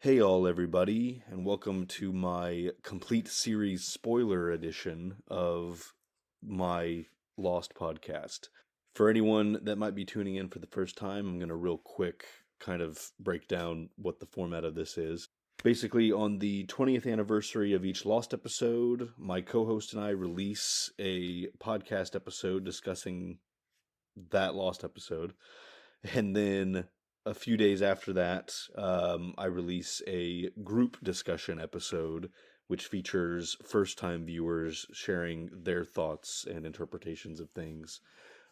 Hey all everybody, and welcome to my complete series spoiler edition of my Lost podcast. For anyone that might be tuning in for the first time, I'm going to real quick kind of break down what the format of this is. Basically, on the 20th anniversary of each Lost episode, my co-host and I release a podcast episode discussing that Lost episode. And then a few days after that, I release a group discussion episode, which features first time viewers sharing their thoughts and interpretations of things.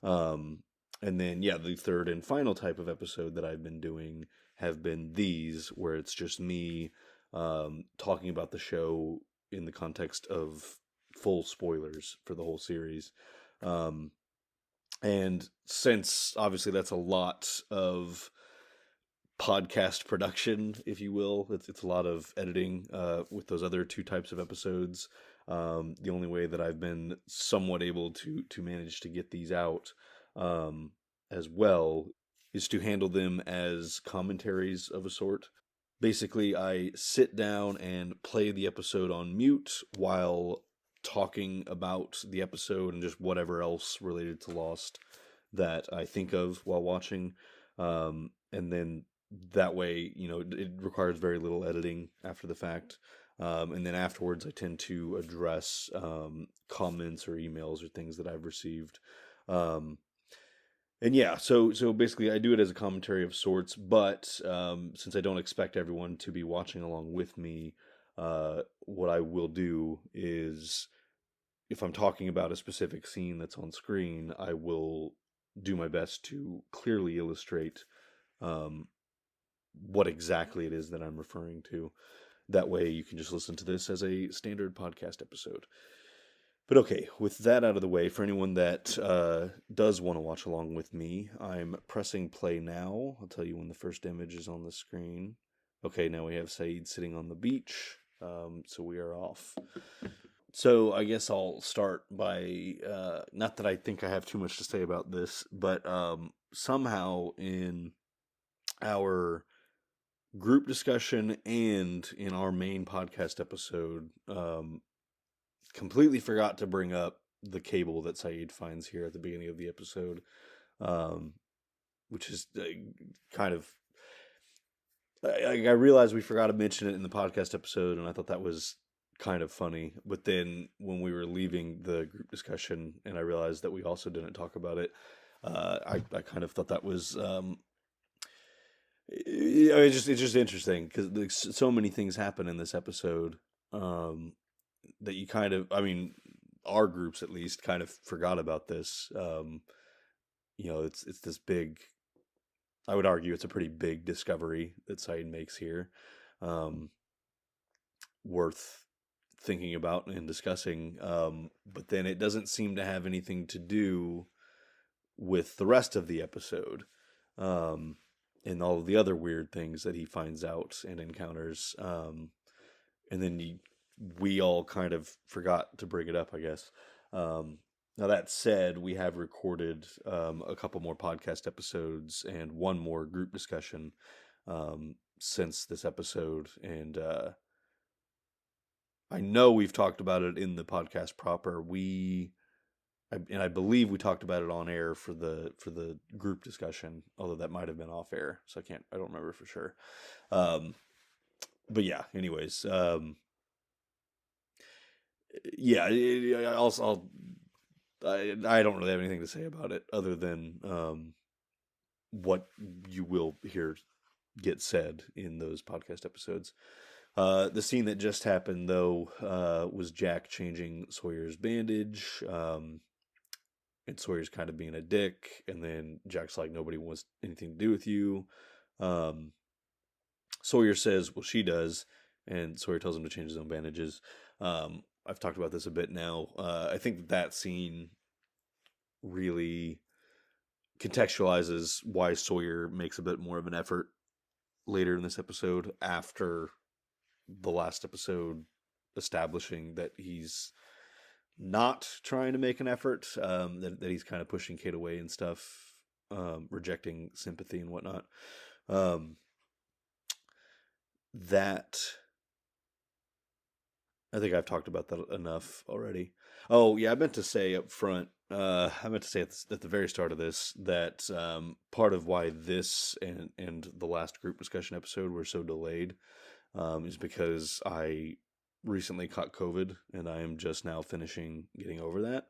Um, and then, yeah, the third and final type of episode that I've been doing have been these, where it's just me talking about the show in the context of full spoilers for the whole series. Um, and since obviously that's a lot of podcast production, if you will, it's a lot of editing with those other two types of episodes. The only way that I've been somewhat able to manage to get these out as well is to handle them as commentaries of a sort. Basically, I sit down and play the episode on mute while talking about the episode and just whatever else related to Lost that I think of while watching. And then that way, it requires very little editing after the fact. And then afterwards, I tend to address comments or emails or things that I've received. Um, and yeah, so basically, I do it as a commentary of sorts. But since I don't expect everyone to be watching along with me, what I will do is, if I'm talking about a specific scene that's on screen, I will do my best to clearly illustrate um, what exactly it is that I'm referring to. That way, you can just listen to this as a standard podcast episode. But okay, with that out of the way, for anyone that does want to watch along with me, I'm pressing play now. I'll tell you when the first image is on the screen. Okay, now we have Saeed sitting on the beach, so we are off. So I guess I'll start by not that I think I have too much to say about this, but somehow in our group discussion and in our main podcast episode, completely forgot to bring up the cable that Saeed finds here at the beginning of the episode, um, which is kind of. I realized we forgot to mention it in the podcast episode, and I thought that was kind of funny. But then when we were leaving the group discussion, and I realized that we also didn't talk about it, I kind of thought that was it's just interesting because like, so many things happen in this episode that you kind of, I mean, our groups at least kind of forgot about this. It's this big. I would argue it's a pretty big discovery that Said makes here, um, worth thinking about and discussing. But then it doesn't seem to have anything to do with the rest of the episode. And all of the other weird things that he finds out and encounters. And then we all kind of forgot to bring it up, I guess. Now, that said, we have recorded a couple more podcast episodes and one more group discussion since this episode. And I know we've talked about it in the podcast proper. I believe we talked about it on air for the group discussion, although that might have been off air, so I don't remember for sure. But yeah, anyways, yeah, I don't really have anything to say about it other than what you will hear get said in those podcast episodes. The scene that just happened, though, was Jack changing Sawyer's bandage. And Sawyer's kind of being a dick, and then Jack's like, nobody wants anything to do with you. Um, Sawyer says, well, she does, and Sawyer tells him to change his own bandages. I've talked about this a bit now. I think that scene really contextualizes why Sawyer makes a bit more of an effort later in this episode after the last episode establishing that he's not trying to make an effort, that he's kind of pushing Kate away and stuff, rejecting sympathy and whatnot. Um, that I think I've talked about that enough already. Oh yeah, I meant to say up front. I meant to say at the very start of this that part of why this and the last group discussion episode were so delayed is because I recently caught COVID and I am just now finishing getting over that.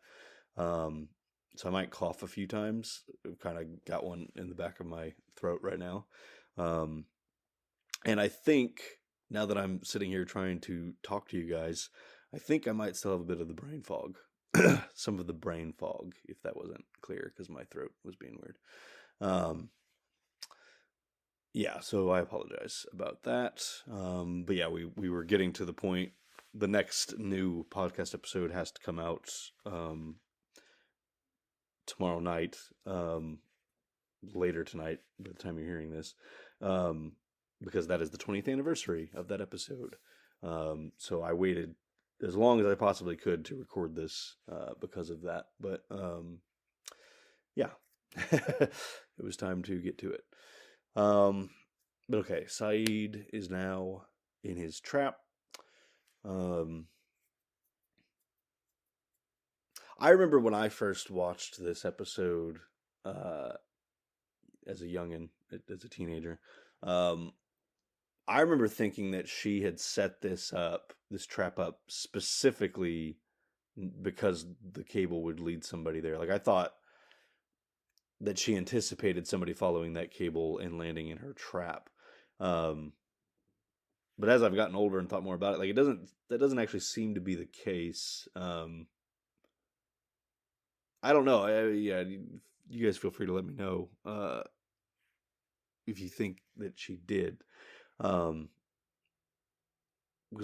Um, so I might cough a few times. I've kind of got one in the back of my throat right now. Um, and I think now that I'm sitting here trying to talk to you guys, I think I might still have a bit of the brain fog. Some of the brain fog, if that wasn't clear, because my throat was being weird. Um, yeah, so I apologize about that. But yeah, we were getting to the point. The next new podcast episode has to come out tomorrow night, later tonight by the time you're hearing this, because that is the 20th anniversary of that episode. So I waited as long as I possibly could to record this because of that. But yeah, it was time to get to it. But okay, Saeed is now in his trap. I remember when I first watched this episode as a youngin, as a teenager. I remember thinking that she had set this trap up specifically because the cable would lead somebody there. Like I thought that she anticipated somebody following that cable and landing in her trap. But as I've gotten older and thought more about it, like that doesn't actually seem to be the case. I don't know. Yeah, you guys feel free to let me know if you think that she did. Because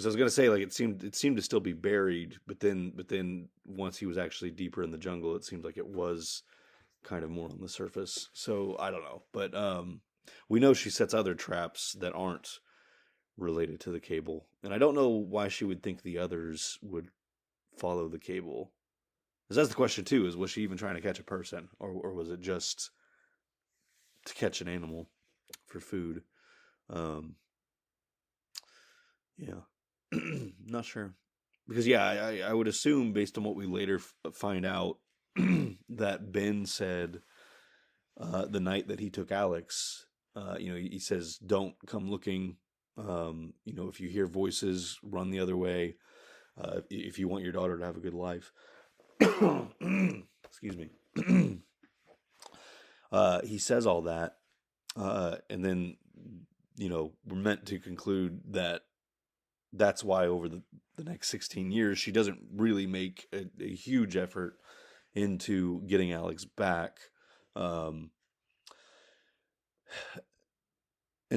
I was gonna say, like, it seemed to still be buried, but then once he was actually deeper in the jungle, it seemed like it was kind of more on the surface. So I don't know, but we know she sets other traps that aren't related to the cable, and I don't know why she would think the others would follow the cable. Because that's the question too: is was she even trying to catch a person, or was it just to catch an animal for food? Um, yeah, not sure. Because yeah, I would assume based on what we later find out that Ben said the night that he took Alex, he says, "Don't come looking. If you hear voices, run the other way. If you want your daughter to have a good life." Excuse me. He says all that, and then we're meant to conclude that that's why over the next 16 years she doesn't really make a huge effort into getting Alex back. And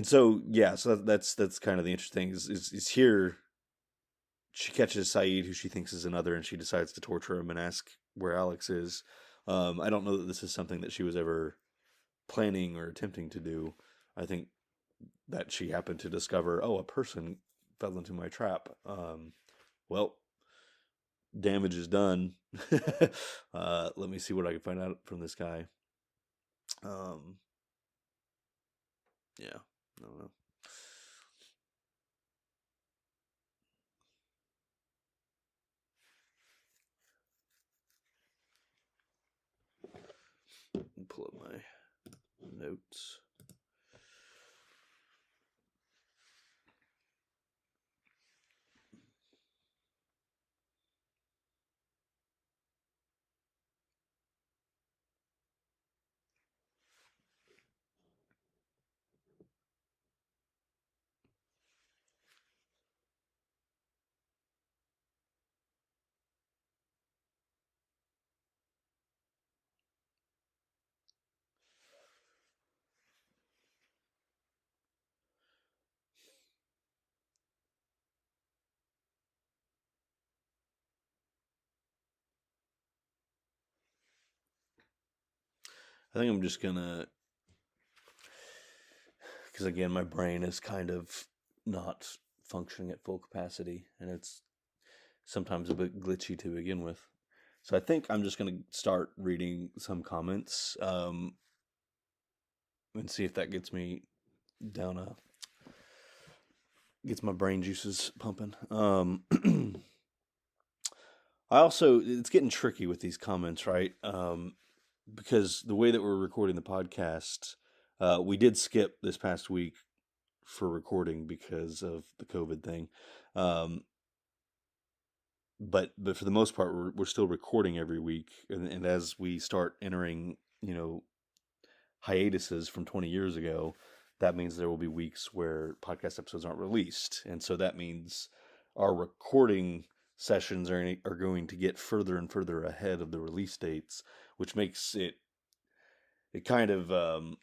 so yeah, so that's kind of the interesting thing is here she catches Saeed, who she thinks is another, and she decides to torture him and ask where Alex is. I don't know that this is something that she was ever planning or attempting to do. I think that she happened to discover, oh, a person fell into my trap. Well, damage is done. Let me see what I can find out from this guy. Yeah, I don't know. Pull up my notes. I think I'm just gonna, because again, my brain is kind of not functioning at full capacity, and it's sometimes a bit glitchy to begin with. So I think I'm just gonna start reading some comments, and see if that gets me down Gets my brain juices pumping. It's getting tricky with these comments, right? Because the way that we're recording the podcast, we did skip this past week for recording because of the COVID thing. But for the most part, we're still recording every week, and as we start entering, hiatuses from 20 years ago, that means there will be weeks where podcast episodes aren't released, and so that means our recording sessions are going to get further and further ahead of the release dates, which makes it kind of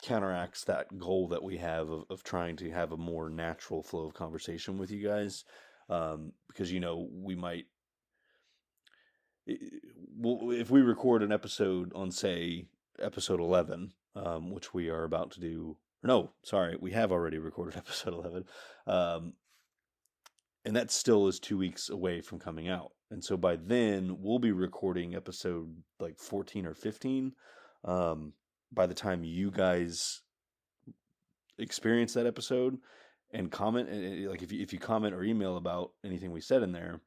counteracts that goal that we have of trying to have a more natural flow of conversation with you guys, because we might, if we record an episode on, say, episode 11, which we are about to do. No, sorry, we have already recorded episode 11. And that still is 2 weeks away from coming out. And so by then, we'll be recording episode like 14 or 15. By the time you guys experience that episode and comment, like if you comment or email about anything we said in there,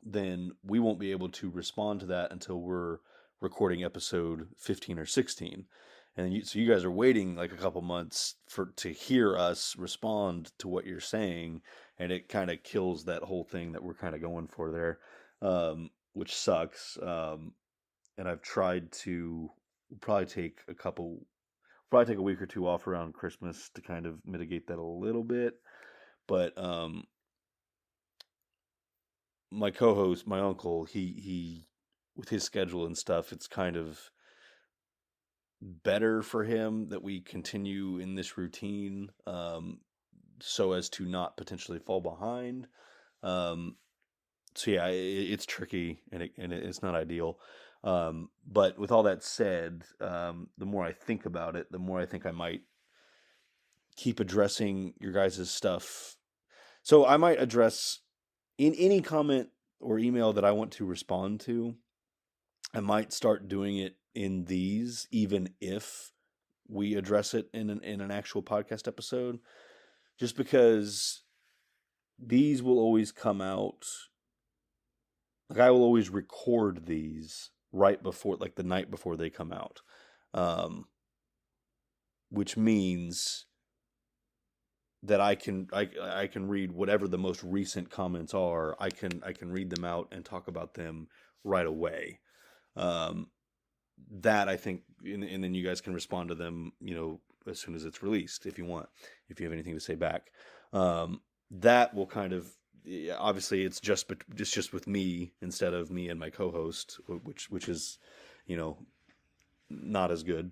then we won't be able to respond to that until we're recording episode 15 or 16. And so you guys are waiting like a couple months to hear us respond to what you're saying, and it kind of kills that whole thing that we're kind of going for there, which sucks. And I've tried to probably take a week or two off around Christmas to kind of mitigate that a little bit. But my co-host, my uncle, he with his schedule and stuff, it's kind of better for him that we continue in this routine, so as to not potentially fall behind. So yeah, it's tricky and it's not ideal. But with all that said, the more I think about it, the more I think I might keep addressing your guys' stuff. So I might address in any comment or email that I want to respond to. I might start doing it in these, even if we address it in an actual podcast episode, just because these will always come out. Like, I will always record these right before, like the night before they come out, which means that I can read whatever the most recent comments are. I can read them out and talk about them right away. That I think, and then you guys can respond to them, as soon as it's released, if you want, if you have anything to say back. That will kind of, obviously it's just with me instead of me and my co-host, which is, not as good.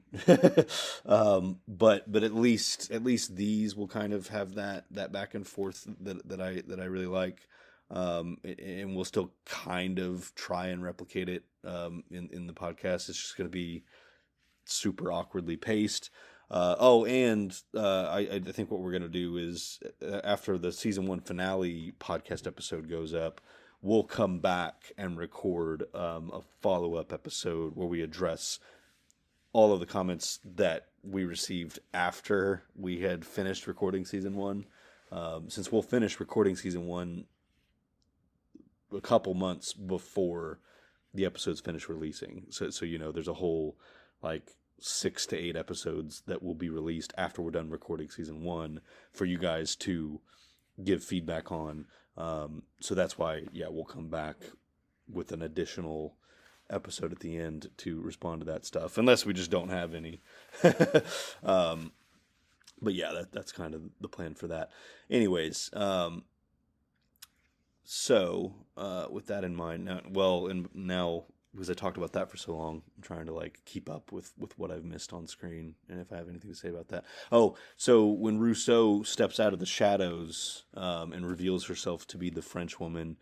But at least these will kind of have that back and forth that I really like. And we'll still kind of try and replicate it in the podcast. It's just going to be super awkwardly paced. I think what we're going to do is, after the season 1 finale podcast episode goes up, we'll come back and record a follow-up episode where we address all of the comments that we received after we had finished recording season 1. Since we'll finish recording season 1 a couple months before the episodes finish releasing. So there's a whole like 6 to 8 episodes that will be released after we're done recording season 1 for you guys to give feedback on. So that's why, we'll come back with an additional episode at the end to respond to that stuff, unless we just don't have any. But yeah, that's kind of the plan for that. Anyways, so with that in mind, now because I talked about that for so long, I'm trying to like keep up with what I've missed on screen, and if I have anything to say about that. Oh, so when Rousseau steps out of the shadows and reveals herself to be the French woman,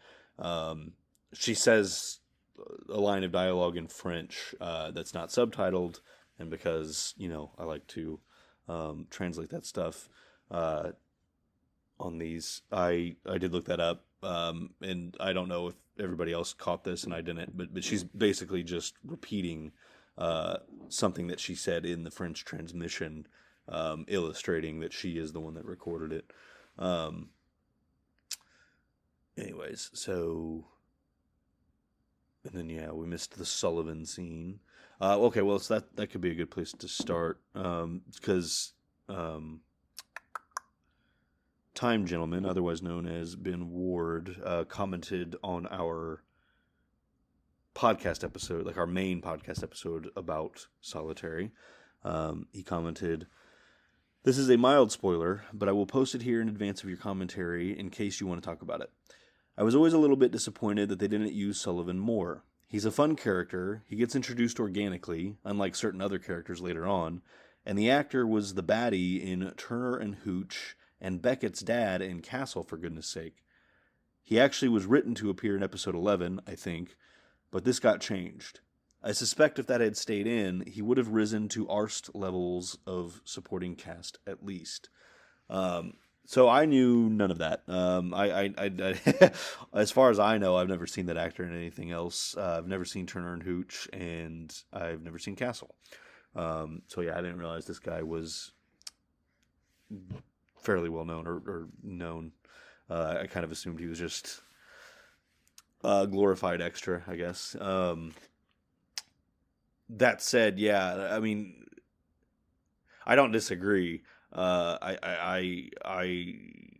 she says a line of dialogue in French that's not subtitled, and because I like to translate that stuff on these, I did look that up, and I don't know if everybody else caught this and I didn't, but she's basically just repeating something that she said in the French transmission, illustrating that she is the one that recorded it. Um, anyways, so, and then yeah, we missed the Sullivan scene. Okay, well, so that could be a good place to start, because Time Gentleman, otherwise known as Ben Ward, commented on our podcast episode, like our main podcast episode about Solitary. He commented, "This is a mild spoiler, but I will post it here in advance of your commentary in case you want to talk about it. I was always a little bit disappointed that they didn't use Sullivan more. He's a fun character, he gets introduced organically, unlike certain other characters later on, and the actor was the baddie in Turner and Hooch, and Beckett's dad in Castle, for goodness sake. He actually was written to appear in episode 11, I think, but this got changed. I suspect if that had stayed in, he would have risen to Arst levels of supporting cast at least." So I knew none of that. As far as I know, I've never seen that actor in anything else. I've never seen Turner and Hooch, and I've never seen Castle. So yeah, I didn't realize this guy was fairly well known or known. I kind of assumed he was just a glorified extra, I guess. That said, yeah, I mean, I don't disagree. I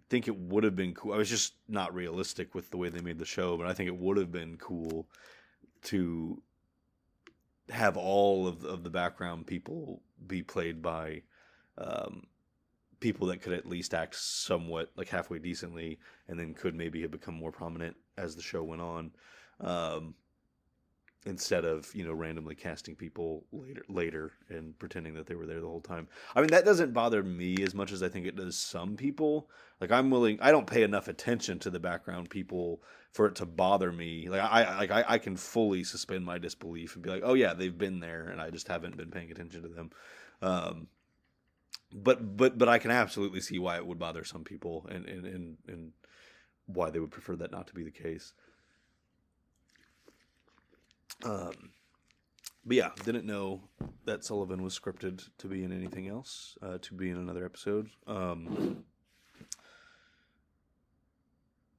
think it would have been cool. I was just not realistic with the way they made the show, but I think it would have been cool to have all of the background people be played by people that could at least act somewhat like halfway decently, and then could maybe have become more prominent as the show went on. Instead of, randomly casting people later and pretending that they were there the whole time. I mean, that doesn't bother me as much as I think it does some people. Like, I don't pay enough attention to the background people for it to bother me. Like, I can fully suspend my disbelief and be like, oh yeah, they've been there, and I just haven't been paying attention to them. But I can absolutely see why it would bother some people, and why they would prefer that not to be the case. But yeah, didn't know that Sullivan was scripted to be in anything else, to be in another episode.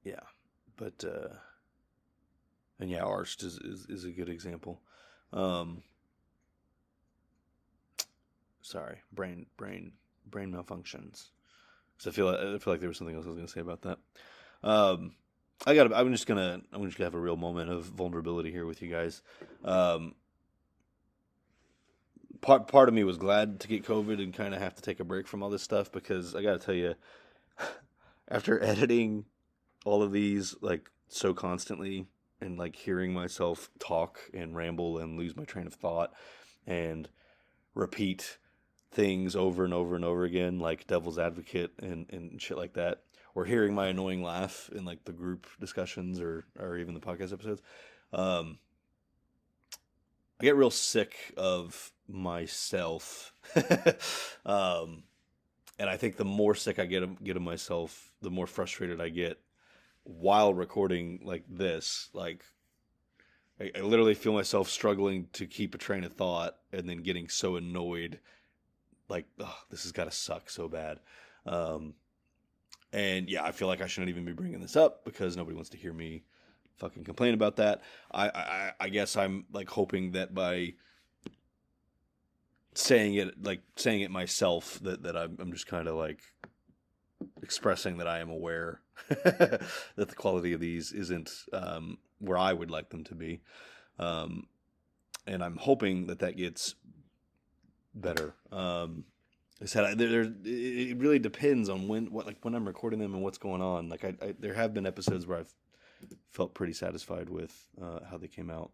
Yeah, but and yeah, Arst is a good example. Sorry, brain malfunctions. So I feel like there was something else I was going to say about that. I'm just gonna have a real moment of vulnerability here with you guys. Part of me was glad to get COVID and kind of have to take a break from all this stuff, because I gotta tell you, after editing all of these like so constantly, and like hearing myself talk and ramble and lose my train of thought and repeat things over and over and over again, like devil's advocate and shit like that, or hearing my annoying laugh in like the group discussions or even the podcast episodes, I get real sick of myself. And I think the more sick I get of myself, the more frustrated I get while recording like this. Like, I literally feel myself struggling to keep a train of thought, and then getting so annoyed, like, oh, this has got to suck so bad. And yeah, I feel like I shouldn't even be bringing this up, because nobody wants to hear me fucking complain about that. I guess I'm like hoping that by saying it myself, that I'm just kind of like expressing that I am aware that the quality of these isn't where I would like them to be, and I'm hoping that gets better. I said it really depends on when I'm recording them and what's going on. Like, I there have been episodes where I've felt pretty satisfied with how they came out.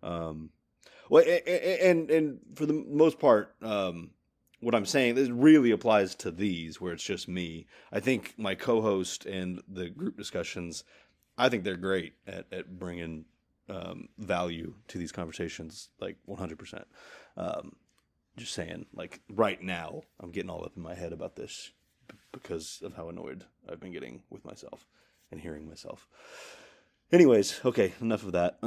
Well, and for the most part, what I'm saying, this really applies to these, where it's just me. I think my co-host and the group discussions, I think they're great at bringing value to these conversations, like 100%. Just saying, like, right now, I'm getting all up in my head about this because of how annoyed I've been getting with myself and hearing myself. Anyways, okay, enough of that.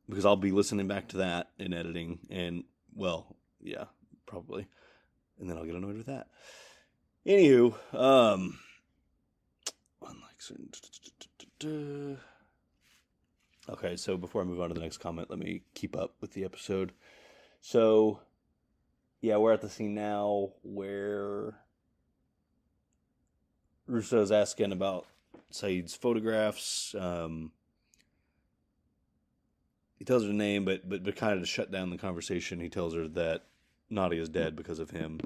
Because I'll be listening back to that in editing, and, well, yeah, probably. And then I'll get annoyed with that. Anywho, okay, so before I move on to the next comment, let me keep up with the episode. So, yeah, we're at the scene now where Russo's asking about Saeed's photographs. He tells her the name, but kind of to shut down the conversation, he tells her that Nadia is dead because of him.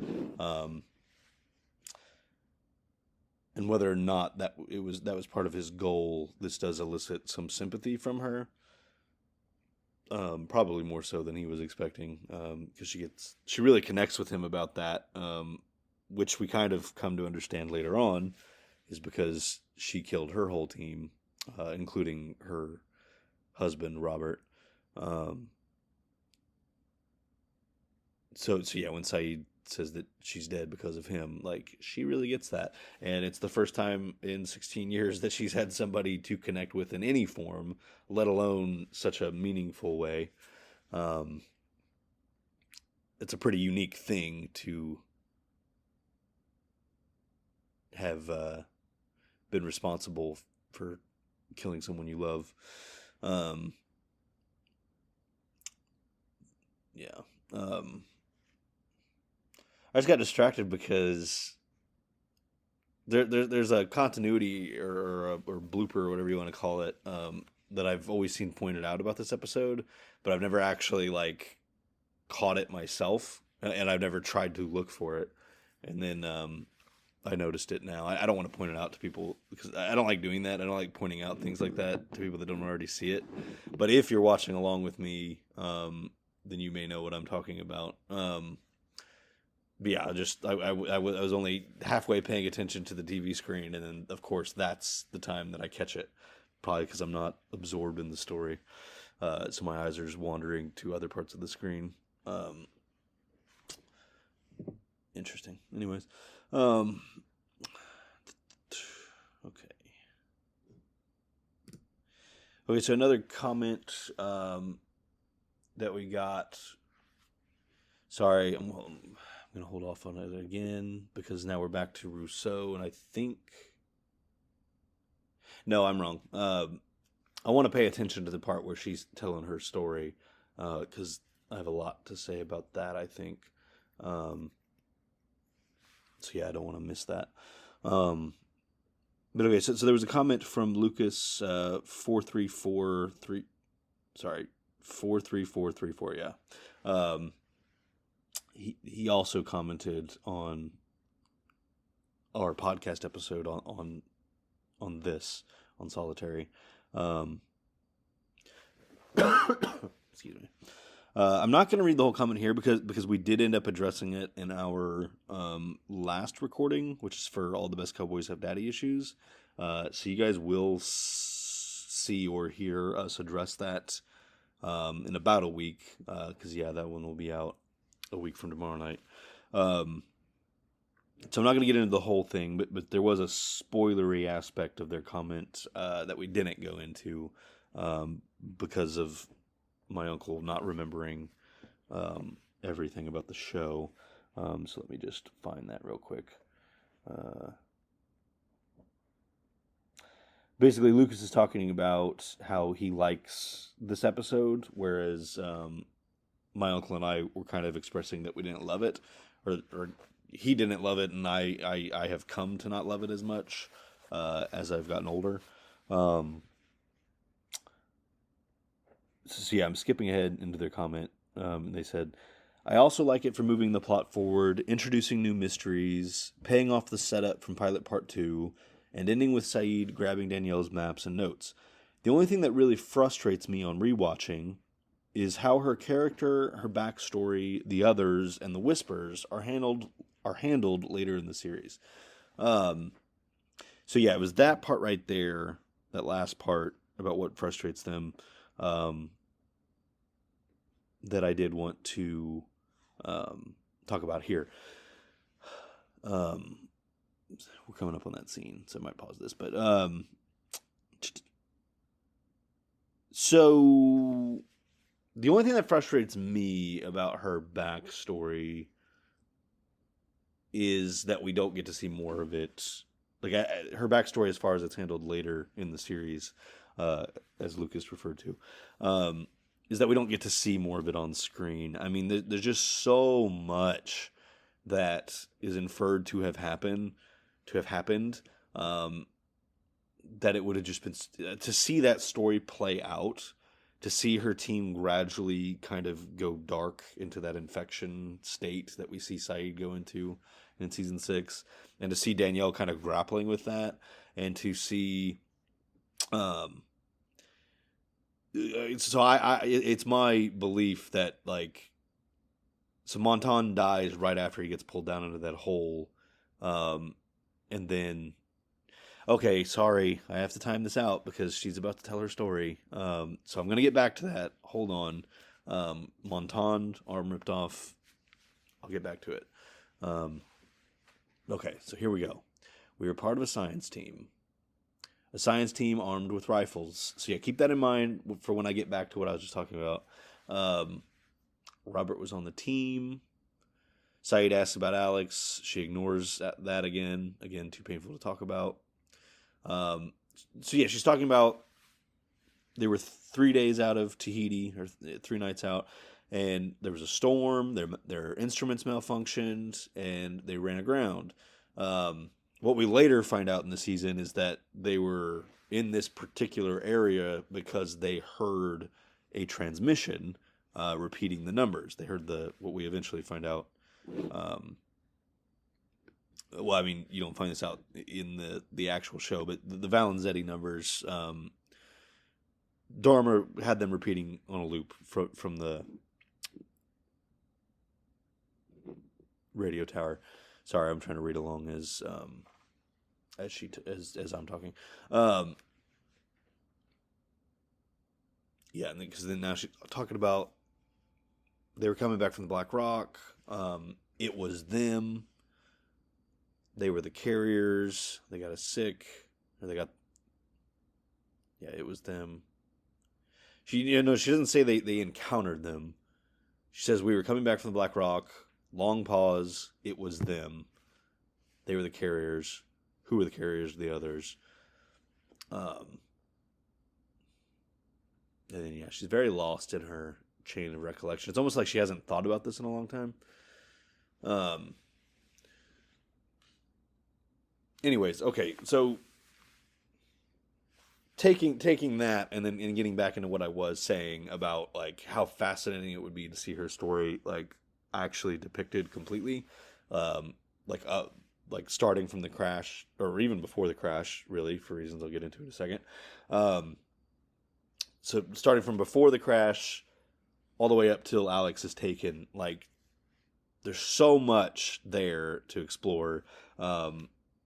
And whether or not that was part of his goal, this does elicit some sympathy from her. Probably more so than he was expecting, because she really connects with him about that, which we kind of come to understand later on, is because she killed her whole team, including her husband Robert. So yeah, when Saeed says that she's dead because of him, like, she really gets that, and it's the first time in 16 years that she's had somebody to connect with in any form, let alone such a meaningful way. It's a pretty unique thing to have been responsible for killing someone you love. Yeah. I just got distracted because there's a continuity or blooper or whatever you want to call it, that I've always seen pointed out about this episode, but I've never actually like caught it myself, and I've never tried to look for it. And then I noticed it now. I don't want to point it out to people because I don't like doing that. I don't like pointing out things like that to people that don't already see it. But if you're watching along with me, then you may know what I'm talking about. But yeah, I was only halfway paying attention to the TV screen, and then of course that's the time that I catch it, probably because I'm not absorbed in the story, so my eyes are just wandering to other parts of the screen. Interesting. Anyways, okay. Okay, so another comment that we got. Sorry, I'm going to hold off on it again because now we're back to Rousseau, and I think... No, I'm wrong. I want to pay attention to the part where she's telling her story, because I have a lot to say about that, I think. So yeah, I don't want to miss that. But okay, so there was a comment from Lucas 4343. Sorry, 43434. Yeah. He also commented on our podcast episode on this, on Solitary. Excuse me. I'm not going to read the whole comment here because we did end up addressing it in our last recording, which is for All the Best Cowboys Have Daddy Issues. So you guys will see or hear us address that in about a week, because yeah, that one will be out a week from tomorrow night. So I'm not going to get into the whole thing, but there was a spoilery aspect of their comment that we didn't go into because of my uncle not remembering everything about the show. So let me just find that real quick. Basically, Lucas is talking about how he likes this episode, whereas my uncle and I were kind of expressing that we didn't love it, or he didn't love it, and I have come to not love it as much as I've gotten older. So yeah, I'm skipping ahead into their comment. They said, I also like it for moving the plot forward, introducing new mysteries, paying off the setup from Pilot Part 2, and ending with Saeed grabbing Danielle's maps and notes. The only thing that really frustrates me on rewatching is how her character, her backstory, the others, and the whispers are handled later in the series. So yeah, it was that part right there, that last part about what frustrates them, that I did want to talk about here. We're coming up on that scene, so I might pause this. But so the only thing that frustrates me about her backstory is that we don't get to see more of it. Like her backstory, as far as it's handled later in the series, as Lucas referred to, is that we don't get to see more of it on screen. I mean, there's just so much that is inferred to have happened, that it would have just been to see that story play out, to see her team gradually kind of go dark into that infection state that we see Sayid go into in season 6, and to see Danielle kind of grappling with that, and to see, so it's my belief that, like, so Montan dies right after he gets pulled down into that hole, and then, okay, sorry, I have to time this out because she's about to tell her story. So I'm going to get back to that. Hold on. Montan, arm ripped off. I'll get back to it. Okay, so here we go. We were part of a science team. A science team armed with rifles. So yeah, keep that in mind for when I get back to what I was just talking about. Robert was on the team. Sayid asks about Alex. She ignores that again. Again, too painful to talk about. So yeah, she's talking about they were 3 days out of Tahiti, or 3 nights out, and there was a storm. Their instruments malfunctioned, and they ran aground. What we later find out in the season is that they were in this particular area because they heard a transmission repeating the numbers. They heard what we eventually find out. Well, I mean, you don't find this out in the actual show, but the Valenzetti numbers, Dharma had them repeating on a loop from the radio tower. Sorry, I'm trying to read along as I'm talking. Yeah, because then now she's talking about they were coming back from the Black Rock. It was them. They were the carriers. They got us sick. Or yeah, it was them. She doesn't say they encountered them. She says we were coming back from the Black Rock. Long pause. It was them. They were the carriers. Who were the carriers? The others. And then yeah, she's very lost in her chain of recollection. It's almost like she hasn't thought about this in a long time. Anyways, okay, so taking that and then getting back into what I was saying about like how fascinating it would be to see her story like actually depicted completely, like starting from the crash or even before the crash, really, for reasons I'll get into in a second. So starting from before the crash all the way up till Alex is taken, like there's so much there to explore.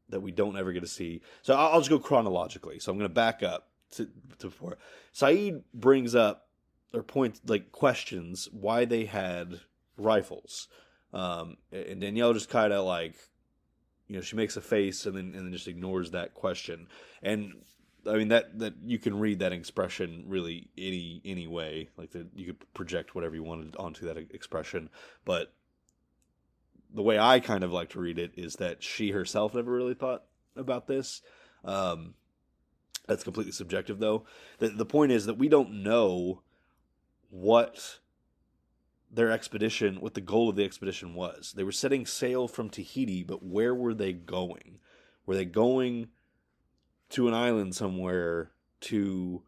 That we don't ever get to see. So I'll just go chronologically. So I'm going to back up to before. Sayid brings up or questions why they had rifles. And Danielle just kind of like, she makes a face and then just ignores that question. And I mean that you can read that expression really any way. Like you could project whatever you wanted onto that expression, but the way I kind of like to read it is that she herself never really thought about this. That's completely subjective, though. The point is that we don't know what the goal of the expedition was. They were setting sail from Tahiti, but where were they going? Were they going to an island somewhere to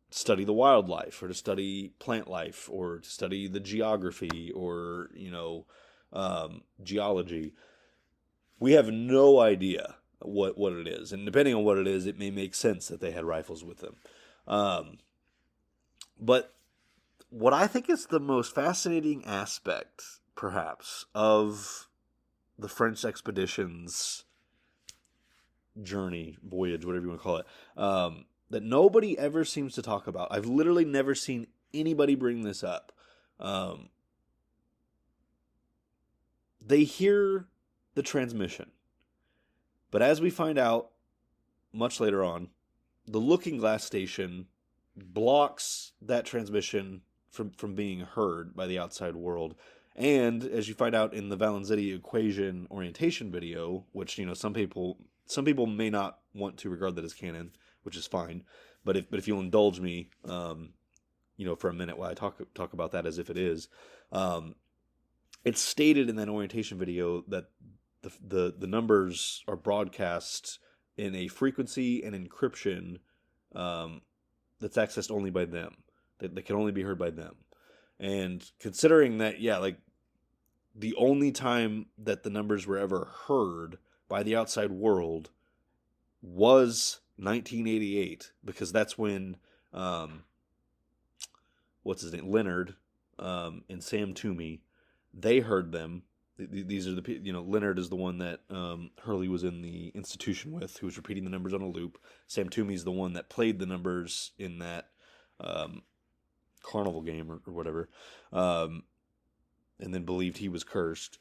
study the wildlife, or to study plant life, or to study the geography, or geology? We have no idea what it is, and depending on what it is, it may make sense that they had rifles with them. But what I think is the most fascinating aspect, perhaps, of the French expedition's journey, voyage, whatever you want to call it, that nobody ever seems to talk about. I've literally never seen anybody bring this up. They hear the transmission. But as we find out much later on, the Looking Glass station blocks that transmission from being heard by the outside world. And as you find out in the Valenzetti equation orientation video, which some people may not want to regard that as canon, which is fine. But if you'll indulge me, for a minute while I talk about that as if it is, it's stated in that orientation video that the numbers are broadcast in a frequency and encryption that's accessed only by them. That can only be heard by them. And considering that, the only time that the numbers were ever heard by the outside world was 1988, because that's when what's his name, Leonard, and Sam Toomey, they heard them. These are Leonard is the one that Hurley was in the institution with, who was repeating the numbers on a loop. Sam Toomey's the one that played the numbers in that carnival game or whatever, and then believed he was cursed.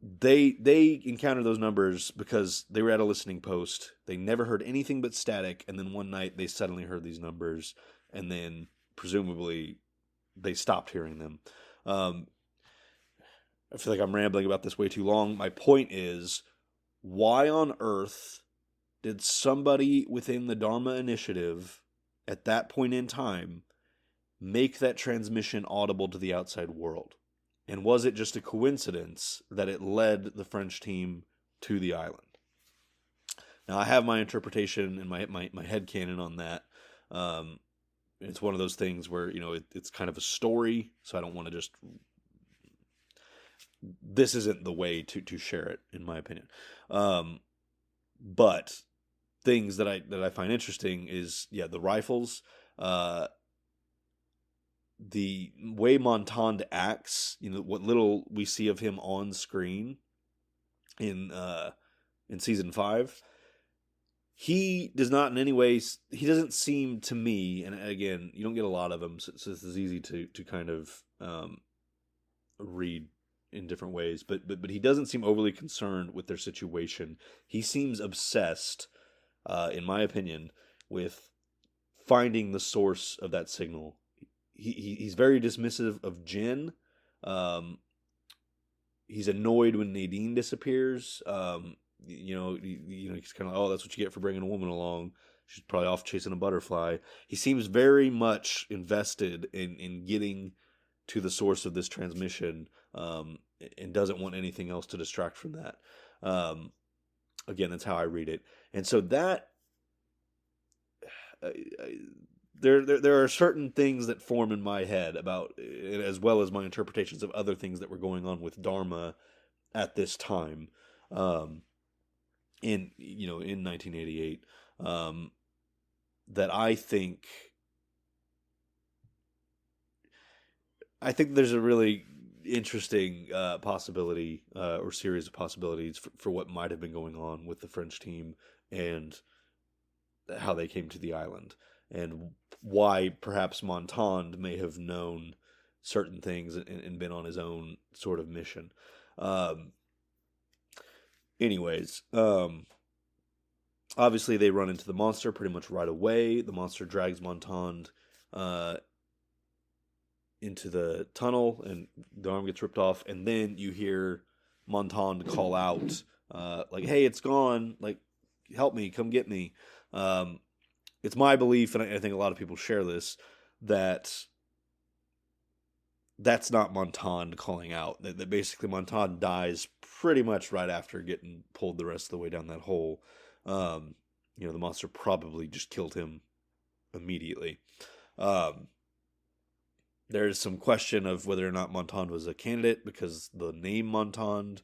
They encountered those numbers because they were at a listening post. They never heard anything but static, and then one night they suddenly heard these numbers, and then presumably they stopped hearing them. I feel like I'm rambling about this way too long. My point is, why on earth did somebody within the Dharma Initiative at that point in time make that transmission audible to the outside world? And was it just a coincidence that it led the French team to the island? Now, I have my interpretation and my headcanon on that. It's one of those things where, it's kind of a story, so I don't want to just... This isn't the way to share it, in my opinion. But things that I find interesting is, the rifles, the way Montand acts, what little we see of him on screen in season 5, he does not in any way, he doesn't seem to me, and again, you don't get a lot of them, so this is easy to kind of read in different ways, but he doesn't seem overly concerned with their situation. He seems obsessed, in my opinion, with finding the source of that signal. He's very dismissive of Jin. He's annoyed when Nadine disappears. He's kind of, oh, that's what you get for bringing a woman along. She's probably off chasing a butterfly. He seems very much invested in getting to the source of this transmission, and doesn't want anything else to distract from that. Again, that's how I read it. And so that there are certain things that form in my head about, as well as my interpretations of other things that were going on with Dharma at this time, in 1988, that I think there's a really interesting possibility or series of possibilities for what might have been going on with the French team and how they came to the island, and why perhaps Montand may have known certain things and been on his own sort of mission. Obviously they run into the monster pretty much right away. The monster drags Montand into the tunnel, and the arm gets ripped off, and then you hear Montand call out, like, hey, it's gone, like, help me, come get me. It's my belief, and I think a lot of people share this, that that's not Montand calling out, that basically Montand dies pretty much right after getting pulled the rest of the way down that hole. The monster probably just killed him immediately. There's some question of whether or not Montand was a candidate, because the name Montand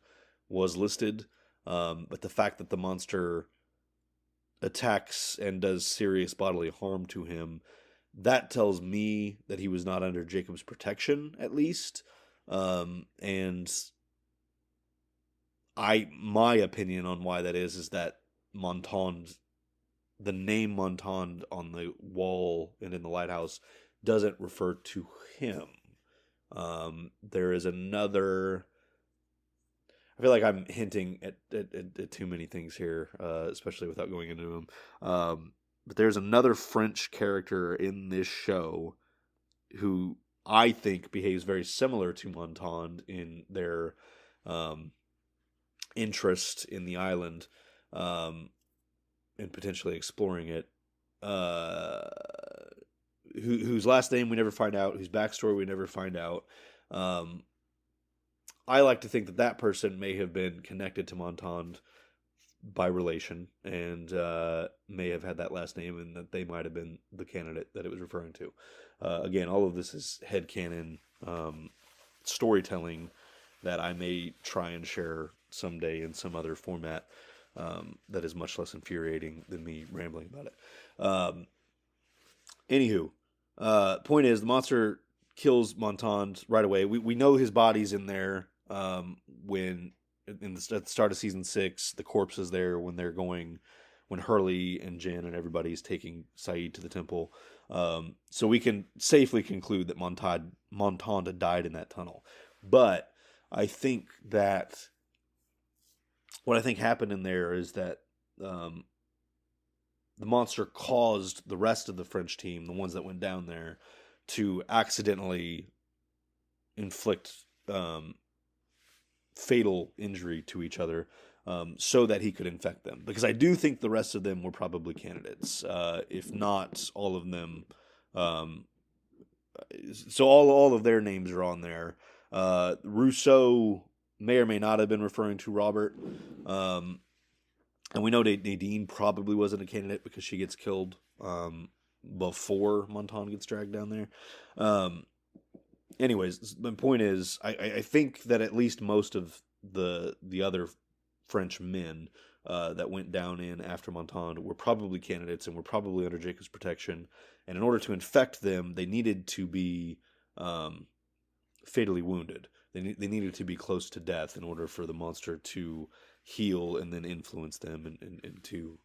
was listed, but the fact that the monster attacks and does serious bodily harm to him, that tells me that he was not under Jacob's protection, at least. And my opinion on why that is that Montand, the name Montand on the wall and in the lighthouse, doesn't refer to him. There is another... I feel like I'm hinting at too many things here, especially without going into them. But there's another French character in this show who I think behaves very similar to Montand in their interest in the island, and potentially exploring it. Whose last name we never find out, whose backstory we never find out. I like to think that that person may have been connected to Montand by relation, and may have had that last name, and that they might have been the candidate that it was referring to. Again, all of this is headcanon storytelling that I may try and share someday in some other format that is much less infuriating than me rambling about it. Anywho, point is, the monster kills Montand right away. We know his body's in there when at the start of season 6, the corpse is there when Hurley and Jin and everybody's taking Sayid to the temple. So we can safely conclude that Montand had died in that tunnel. But I think that what I think happened in there is that the monster caused the rest of the French team, the ones that went down there, to accidentally inflict fatal injury to each other, so that he could infect them. Because I do think the rest of them were probably candidates, if not all of them. So all of their names are on there. Rousseau may or may not have been referring to Robert. And we know Nadine probably wasn't a candidate because she gets killed before Montand gets dragged down there. Anyways, my point is, I think that at least most of the other French men that went down in after Montand were probably candidates and were probably under Jacob's protection. And in order to infect them, they needed to be fatally wounded. They needed to be close to death in order for the monster to heal and then influence them and to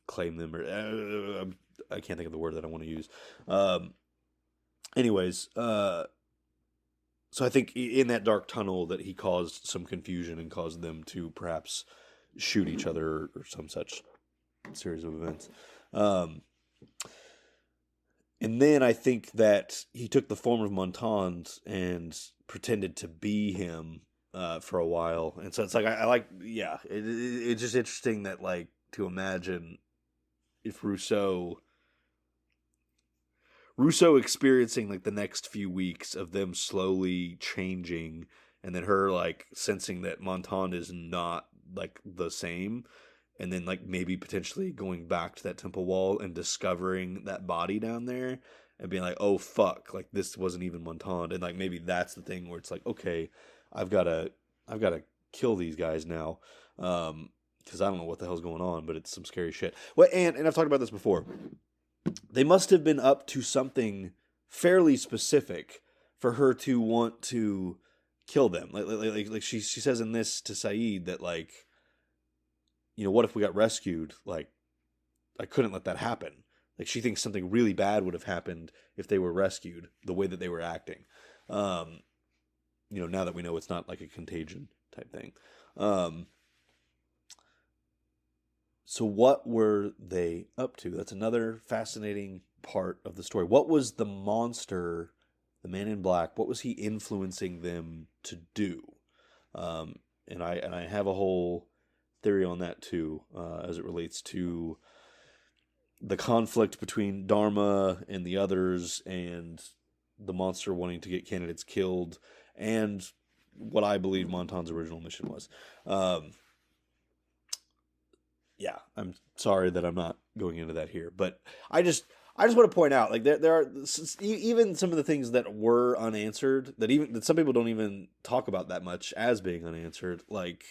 claim them, or I can't think of the word that I want to use. Anyways, so I think in that dark tunnel that he caused some confusion and caused them to perhaps shoot each other or some such series of events. And then I think that he took the form of Montand and pretended to be him for a while. And so it's like, I like, yeah, it's just interesting that, like, to imagine if Rousseau experiencing, like, the next few weeks of them slowly changing, and then her, like, sensing that Montand is not, like, the same, and then, like, maybe potentially going back to that temple wall and discovering that body down there and being like, oh fuck, like, this wasn't even Montand. And, like, maybe that's the thing where it's like, okay, I've got to kill these guys now, because I don't know what the hell's going on, but it's some scary shit. Well, and I've talked about this before. They must have been up to something fairly specific for her to want to kill them. Like she says in this to Sayid that, like, you know, what if we got rescued? Like, I couldn't let that happen. Like, she thinks something really bad would have happened if they were rescued, the way that they were acting. You know, now that we know it's not like a contagion type thing. So what were they up to? That's another fascinating part of the story. What was the monster, the man in black, what was he influencing them to do? And I have a whole theory on that too, as it relates to the conflict between Dharma and the others, and the monster wanting to get candidates killed, and what I believe Montand's original mission was. Yeah, I'm sorry that I'm not going into that here, but I just want to point out, like, there are even some of the things that were unanswered that some people don't even talk about that much as being unanswered. Like,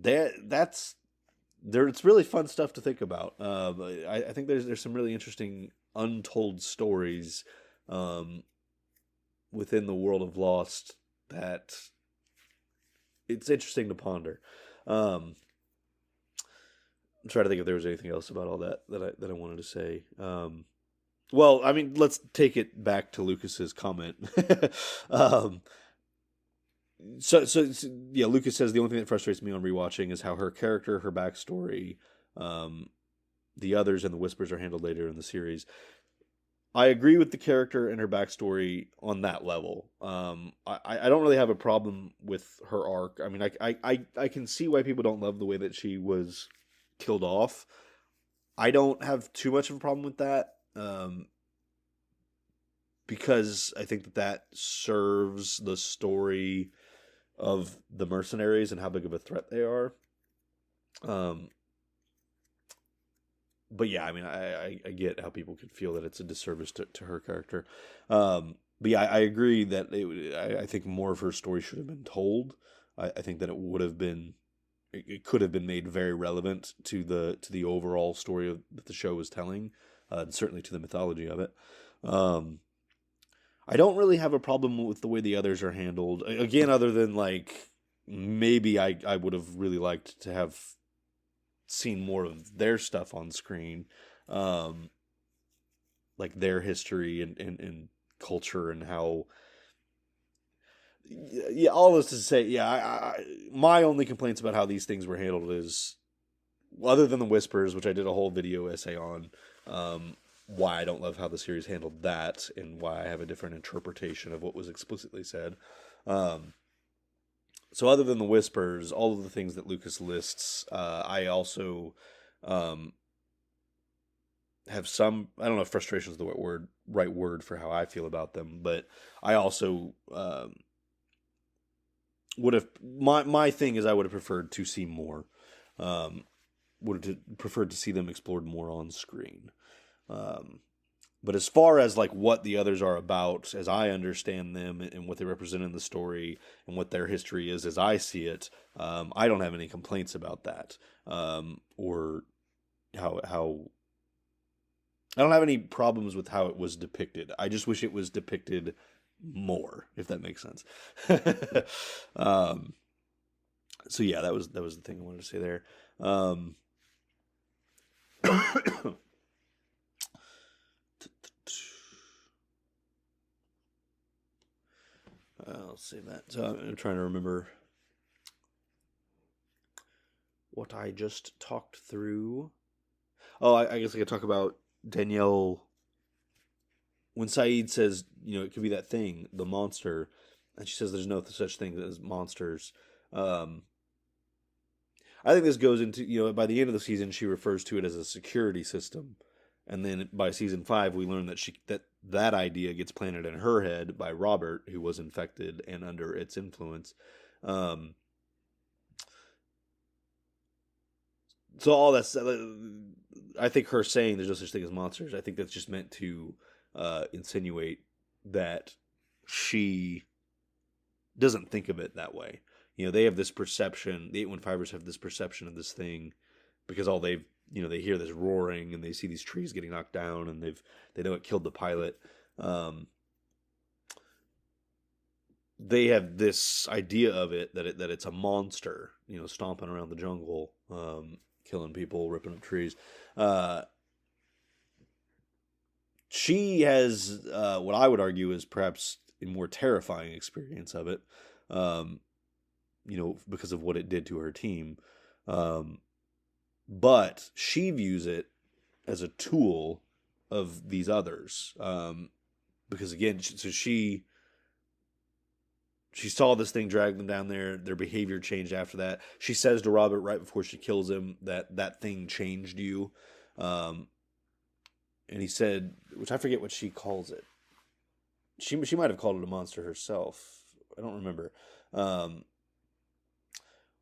it's really fun stuff to think about. I think there's some really interesting untold stories within the world of Lost that it's interesting to ponder. I'm trying to think if there was anything else about all that I wanted to say. Well, I mean, let's take it back to Lucas's comment. So yeah, Lucas says the only thing that frustrates me on rewatching is how her character, her backstory, the others and the Whispers are handled later in the series. I agree with the character and her backstory on that level. I don't really have a problem with her arc. I mean, I can see why people don't love the way that she was killed off. I don't have too much of a problem with that, because I think that serves the story of the mercenaries and how big of a threat they are. But yeah, I mean, I get how people could feel that it's a disservice to her character. But yeah, I agree that I think more of her story should have been told. I think that it would have been, it could have been made very relevant to the overall story that the show was telling, and certainly to the mythology of it. I don't really have a problem with the way the others are handled. Again, other than like maybe I would have really liked to have seen more of their stuff on screen, like their history and culture and how. Yeah, all this to say, yeah, my only complaints about how these things were handled is, other than the Whispers, which I did a whole video essay on, why I don't love how the series handled that and why I have a different interpretation of what was explicitly said. So other than the Whispers, all of the things that Lucas lists, I also have some, I don't know if frustration is the right word for how I feel about them, but I also would have, my thing is I would have preferred to see more, would have preferred to see them explored more on screen. But as far as like what the others are about, as I understand them and what they represent in the story and what their history is, as I see it, I don't have any complaints about that, or how I don't have any problems with how it was depicted. I just wish it was depicted more, if that makes sense. So yeah, that was the thing I wanted to say there. I'll save that. So I'm trying to remember what I just talked through. Oh, I guess I could talk about Danielle. When Saeed says, it could be that thing, the monster, and she says there's no such thing as monsters. I think this goes into, by the end of the season, she refers to it as a security system. And then by season 5, we learn that that idea gets planted in her head by Robert, who was infected and under its influence. So all that's, I think her saying there's no such thing as monsters, I think that's just meant to insinuate that she doesn't think of it that way. They have this perception, the 815ers have this perception of this thing because all they hear this roaring and they see these trees getting knocked down and they know it killed the pilot. They have this idea of it that it's a monster, stomping around the jungle, killing people, ripping up trees. She has what I would argue is perhaps a more terrifying experience of it, because of what it did to her team. But she views it as a tool of these others. Because again, so she saw this thing drag them down there. Their behavior changed after that. She says to Robert right before she kills him that thing changed you. And he said, which I forget what she calls it. She might have called it a monster herself. I don't remember.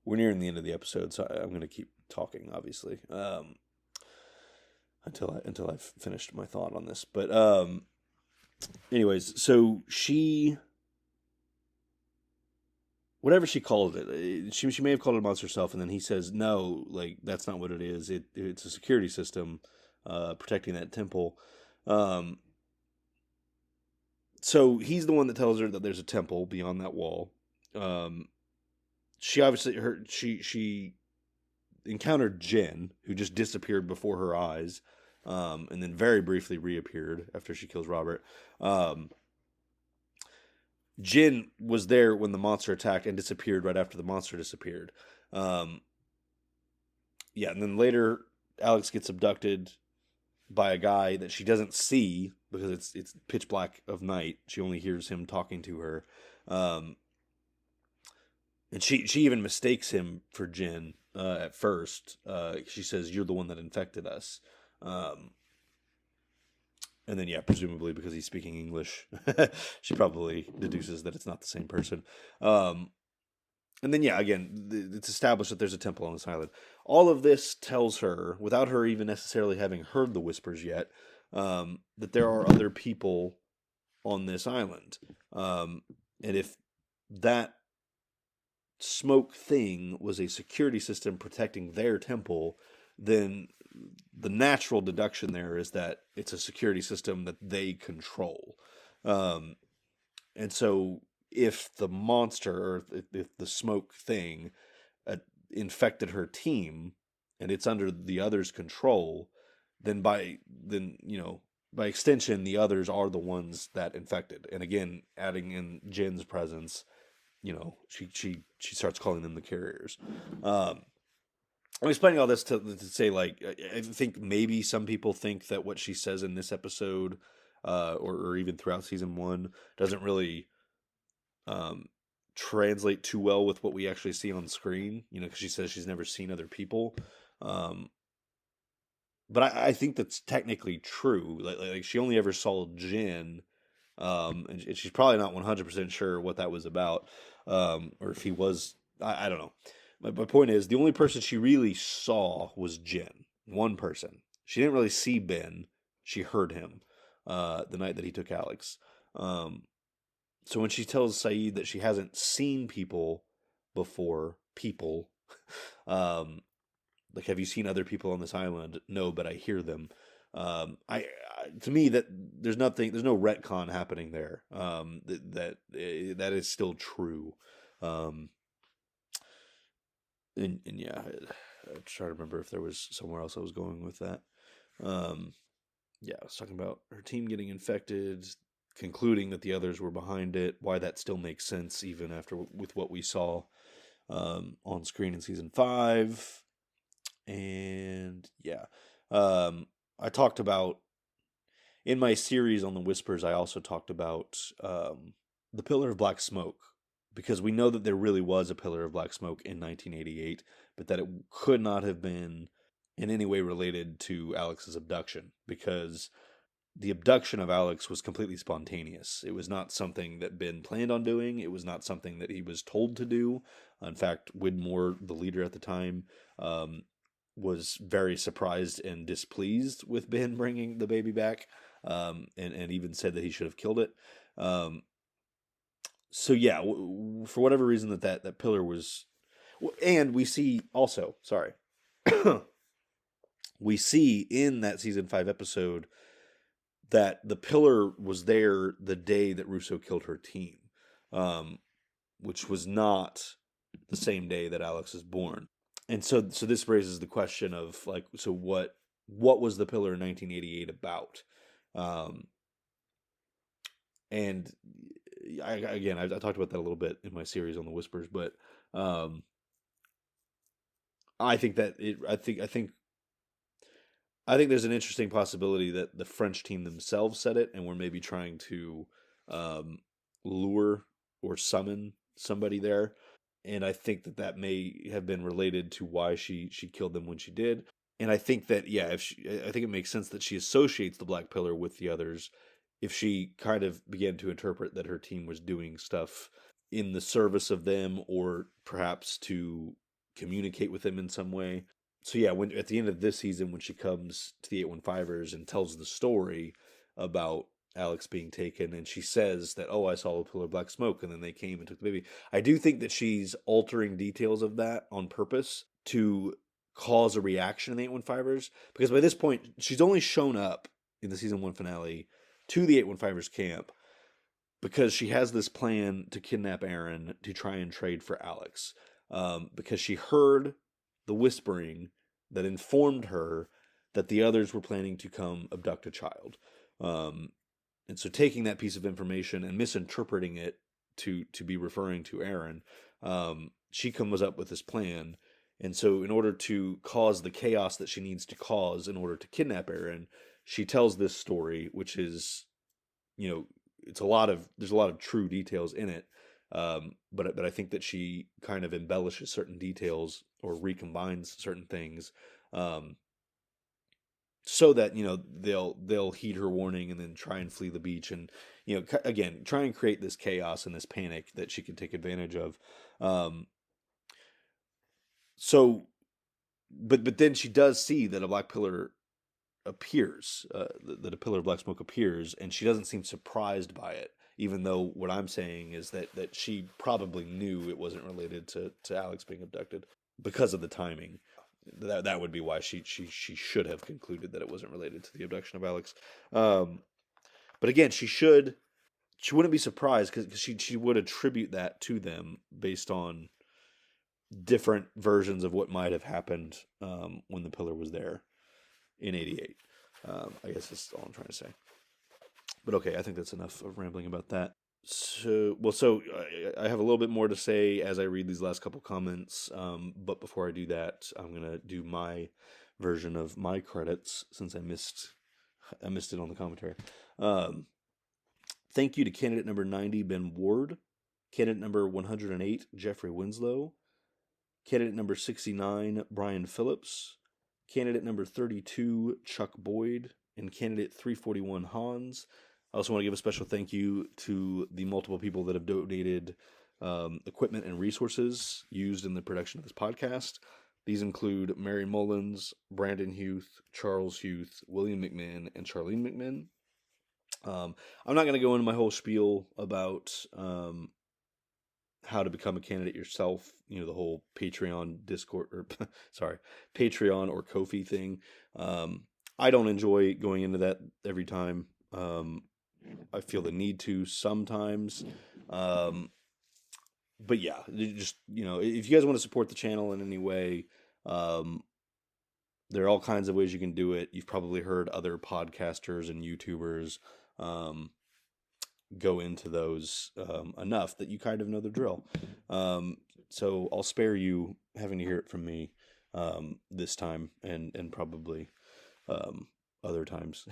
We're nearing the end of the episode, so I'm going to keep talking, obviously, until I've finished my thought on this. But anyways, so whatever she called it, she may have called it a monster herself, and then he says, no, like, that's not what it is. It's a security system protecting that temple. So he's the one that tells her that there's a temple beyond that wall. She obviously she encountered Jin, who just disappeared before her eyes, and then very briefly reappeared after she kills Robert. Jin was there when the monster attacked and disappeared right after the monster disappeared. Yeah, and then later Alex gets abducted by a guy that she doesn't see because it's pitch black of night. She only hears him talking to her, and she even mistakes him for Jin at first. She says, "You're the one that infected us," and then presumably because he's speaking English, she probably deduces that it's not the same person. And then, again, it's established that there's a temple on this island. All of this tells her, without her even necessarily having heard the whispers yet, that there are other people on this island. And if that smoke thing was a security system protecting their temple, then the natural deduction there is that it's a security system that they control. And so if the monster, or if the smoke thing infected her team and it's under the others' control, then by extension the others are the ones that infected. And again, adding in Jin's presence, she starts calling them the carriers. I'm explaining all this to say, like, I think maybe some people think that what she says in this episode, or even throughout season 1, doesn't really translate too well with what we actually see on screen, because she says she's never seen other people. But I think that's technically true. Like she only ever saw Jin, and she's probably not 100% sure what that was about, or if he was. I don't know. My point is, the only person she really saw was Jin. One person. She didn't really see Ben. She heard him the night that he took Alex. So when she tells Sayid that she hasn't seen people before, like, have you seen other people on this island? No, but I hear them. To me, that there's no retcon happening there. That is still true. And I'm trying to remember if there was somewhere else I was going with that. I was talking about her team getting infected, concluding that the others were behind it, why that still makes sense even after with what we saw on screen in season 5. And I talked about, in my series on the Whispers, I also talked about the Pillar of Black Smoke, because we know that there really was a Pillar of Black Smoke in 1988, but that it could not have been in any way related to Alex's abduction, because the abduction of Alex was completely spontaneous. It was not something that Ben planned on doing. It was not something that he was told to do. In fact, Widmore, the leader at the time, was very surprised and displeased with Ben bringing the baby back, and even said that he should have killed it. For whatever reason that pillar was, and we see also, we see in that season 5 episode that the pillar was there the day that Russo killed her team, which was not the same day that Alex was born. And so this raises the question of, like, so what was the pillar in 1988 about? And I talked about that a little bit in my series on the Whispers, but I think that I think there's an interesting possibility that the French team themselves said it, and were maybe trying to lure or summon somebody there. And I think that may have been related to why she killed them when she did. And I think that, I think it makes sense that she associates the Black Pillar with the others, if she kind of began to interpret that her team was doing stuff in the service of them, or perhaps to communicate with them in some way. So when at the end of this season, when she comes to the 815ers and tells the story about Alex being taken, and she says that, I saw a pillar of black smoke, and then they came and took the baby. I do think that she's altering details of that on purpose to cause a reaction in the 815ers, because by this point, she's only shown up in the season 1 finale to the 815ers camp because she has this plan to kidnap Aaron to try and trade for Alex, because she heard the whispering that informed her that the others were planning to come abduct a child. And so taking that piece of information and misinterpreting it to be referring to Aaron, she comes up with this plan, And so in order to cause the chaos that she needs to cause in order to kidnap Aaron, she tells this story, which is, there's a lot of true details in it. But I think that she kind of embellishes certain details or recombines certain things, so that they'll heed her warning and then try and flee the beach, and again try and create this chaos and this panic that she can take advantage of. So, but then she does see that a black pillar appears, that a pillar of black smoke appears, and she doesn't seem surprised by it. Even though what I'm saying is that she probably knew it wasn't related to Alex being abducted because of the timing. That would be why she should have concluded that it wasn't related to the abduction of Alex. But again, she wouldn't be surprised because she would attribute that to them based on different versions of what might have happened when the pillar was there in '88. I guess that's all I'm trying to say. But okay, I think that's enough of rambling about that. So I have a little bit more to say as I read these last couple comments. But before I do that, I'm gonna do my version of my credits since I missed it on the commentary. Thank you to candidate number 90, Ben Ward. Candidate number 108, Jeffrey Winslow. Candidate number 69, Brian Phillips. Candidate number 32, Chuck Boyd. And candidate 341, Hans. I also want to give a special thank you to the multiple people that have donated equipment and resources used in the production of this podcast. These include Mary Mullins, Brandon Huth, Charles Huth, William McMahon, and Charlene McMahon. I'm not going to go into my whole spiel about how to become a candidate yourself. The whole Patreon Discord, or Patreon or Ko-fi thing. I don't enjoy going into that every time. I feel the need to sometimes. But yeah, just, if you guys want to support the channel in any way, there are all kinds of ways you can do it. You've probably heard other podcasters and YouTubers go into those enough that you kind of know the drill. So I'll spare you having to hear it from me this time and probably other times.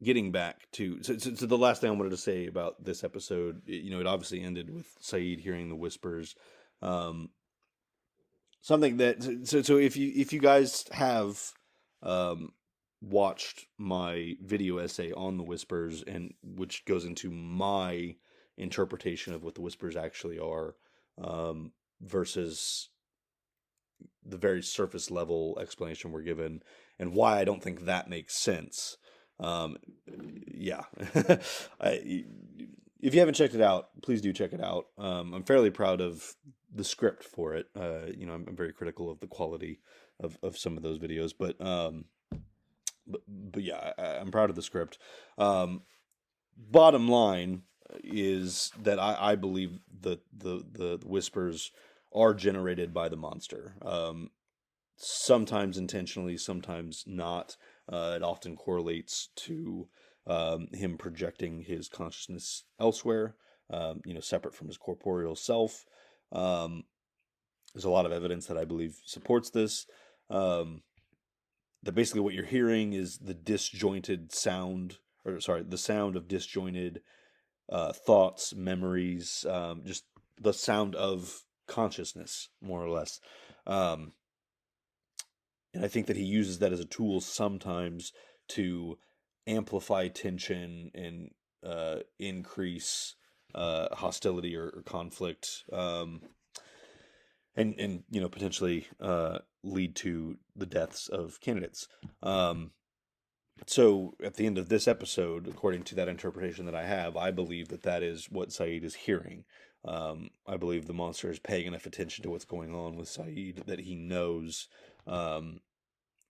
Getting back to the last thing I wanted to say about this episode, it obviously ended with Sayid hearing the whispers. Something that so if you guys have watched my video essay on the whispers, and which goes into my interpretation of what the whispers actually are, versus the very surface level explanation we're given, and why I don't think that makes sense. Yeah. If you haven't checked it out, please do check it out. I'm fairly proud of the script for it. I'm very critical of the quality of some of those videos, but yeah, I'm proud of the script. Bottom line is that I believe that the whispers are generated by the monster. Sometimes intentionally, sometimes not. It often correlates to him projecting his consciousness elsewhere, separate from his corporeal self. There's a lot of evidence that I believe supports this. That basically what you're hearing is the sound of disjointed thoughts, memories, just the sound of consciousness, more or less. And I think that he uses that as a tool sometimes to amplify tension and increase hostility or conflict, and potentially lead to the deaths of candidates. So at the end of this episode, according to that interpretation that I have, I believe that is what Sayid is hearing. I believe the monster is paying enough attention to what's going on with Sayid that he knows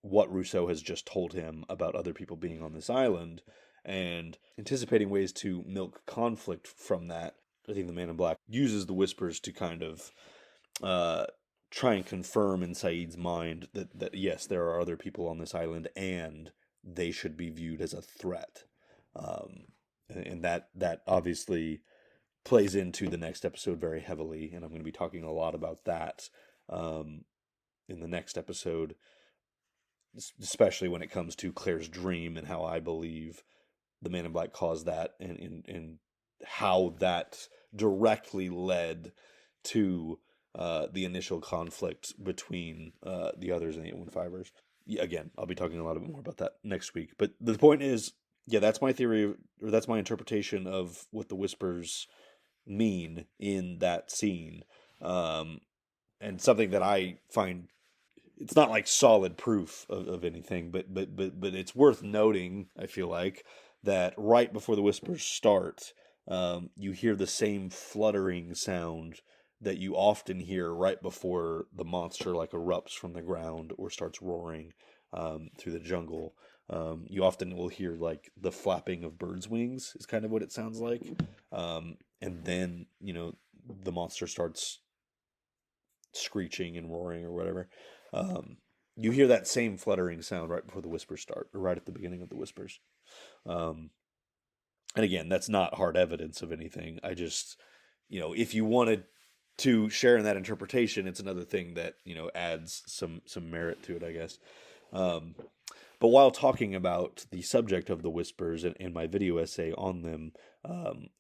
what Rousseau has just told him about other people being on this island, and anticipating ways to milk conflict from that. I think the Man in Black uses the whispers to kind of try and confirm in Sayid's mind that yes, there are other people on this island and they should be viewed as a threat. And that obviously plays into the next episode very heavily, and I'm going to be talking a lot about that in the next episode, especially when it comes to Claire's dream and how I believe the Man in Black caused that, and how that directly led to the initial conflict between the others and the 815ers. Yeah, again, I'll be talking a lot more about that next week. But the point is, yeah, that's my theory, or that's my interpretation of what the Whispers mean in that scene. And something that I find, it's not like solid proof of anything, but it's worth noting, I feel like, that right before the Whispers start, you hear the same fluttering sound that you often hear right before the monster like erupts from the ground or starts roaring through the jungle. You often will hear like the flapping of birds' wings is kind of what it sounds like. And then, the monster starts screeching and roaring or whatever. You hear that same fluttering sound right before the Whispers start, or right at the beginning of the Whispers. And again, that's not hard evidence of anything. I just, if you wanted to share in that interpretation, it's another thing that, adds some merit to it, I guess. But while talking about the subject of the Whispers and my video essay on them,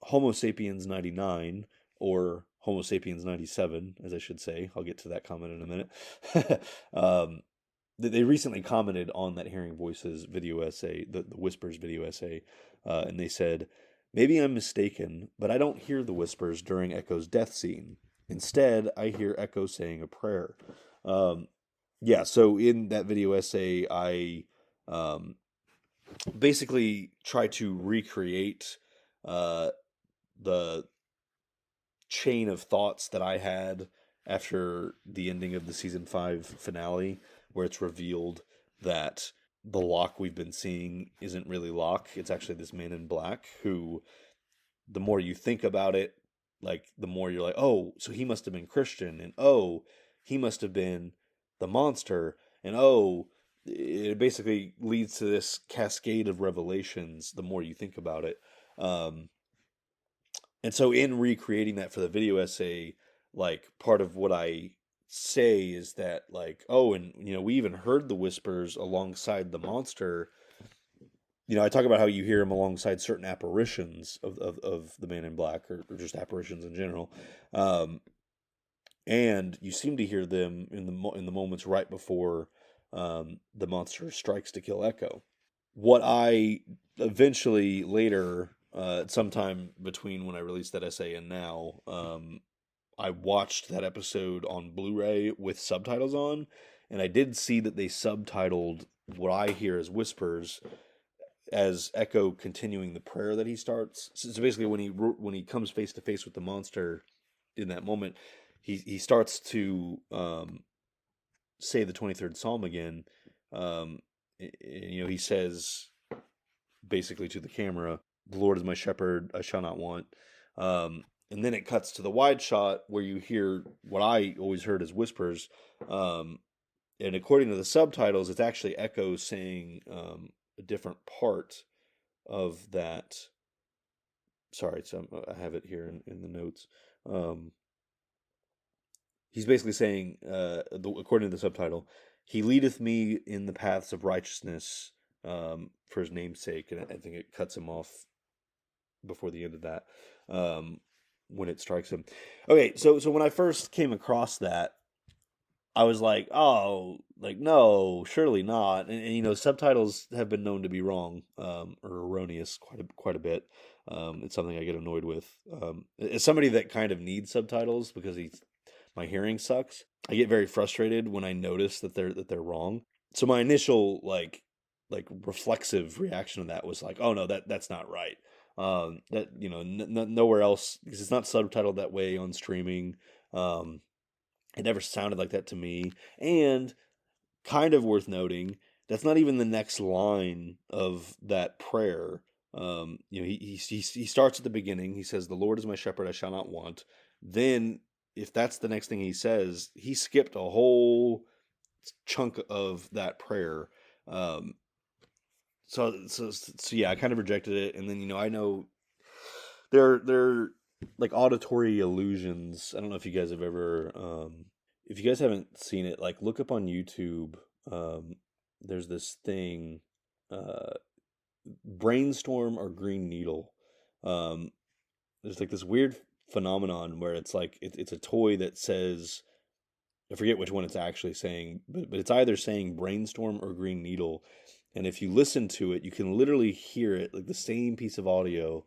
Homo sapiens 99, or Homo sapiens 97, as I should say, I'll get to that comment in a minute, they recently commented on that Hearing Voices video essay, the Whispers video essay, and they said, "Maybe I'm mistaken, but I don't hear the Whispers during Echo's death scene. Instead, I hear Echo saying a prayer." Yeah, so in that video essay, I basically try to recreate the chain of thoughts that I had after the ending of the season 5 finale, where it's revealed that the Locke we've been seeing isn't really Locke. It's actually this Man in Black who, the more you think about it, like the more you're like, oh, so he must have been Christian, and oh, he must have been the monster, and oh, it basically leads to this cascade of revelations the more you think about it. And so in recreating that for the video essay, like part of what I say is that like, oh, and we even heard the Whispers alongside the monster. I talk about how you hear him alongside certain apparitions of the Man in Black, or just apparitions in general. And you seem to hear them in the moments right before the monster strikes to kill Echo. What I eventually later, sometime between when I released that essay and now, I watched that episode on Blu-ray with subtitles on, and I did see that they subtitled what I hear as Whispers as Echo continuing the prayer that he starts. So basically, when he comes face to face with the monster in that moment, he starts to say the 23rd Psalm again. He says basically to the camera, "The Lord is my shepherd; I shall not want." And then it cuts to the wide shot where you hear what I always heard as Whispers. And according to the subtitles, it's actually Echo saying a different part of that. Sorry, so I have it here in the notes. He's basically saying, according to the subtitle, "He leadeth me in the paths of righteousness for his name's sake." And I think it cuts him off before the end of that, when it strikes him. Okay, so when I first came across that, I was like, oh, like, no, surely not. And subtitles have been known to be wrong, or erroneous quite a bit. It's something I get annoyed with. As somebody that kind of needs subtitles because my hearing sucks, I get very frustrated when I notice that they're wrong. So my initial like reflexive reaction to that was like, oh no, that's not right. That nowhere else, because it's not subtitled that way on streaming. It never sounded like that to me. And kind of worth noting, that's not even the next line of that prayer. He starts at the beginning. He says, "The Lord is my shepherd; I shall not want." Then, if that's the next thing he says, he skipped a whole chunk of that prayer. So yeah, I kind of rejected it. And then I know there like auditory illusions. I don't know if you guys have ever, if you guys haven't seen it, like look up on YouTube. There's this thing, uh, Brainstorm or Green Needle. Um, there's like this weird phenomenon where it's like it's a toy that says, I forget which one it's actually saying, but it's either saying Brainstorm or Green Needle. And if you listen to it, you can literally hear it, like the same piece of audio,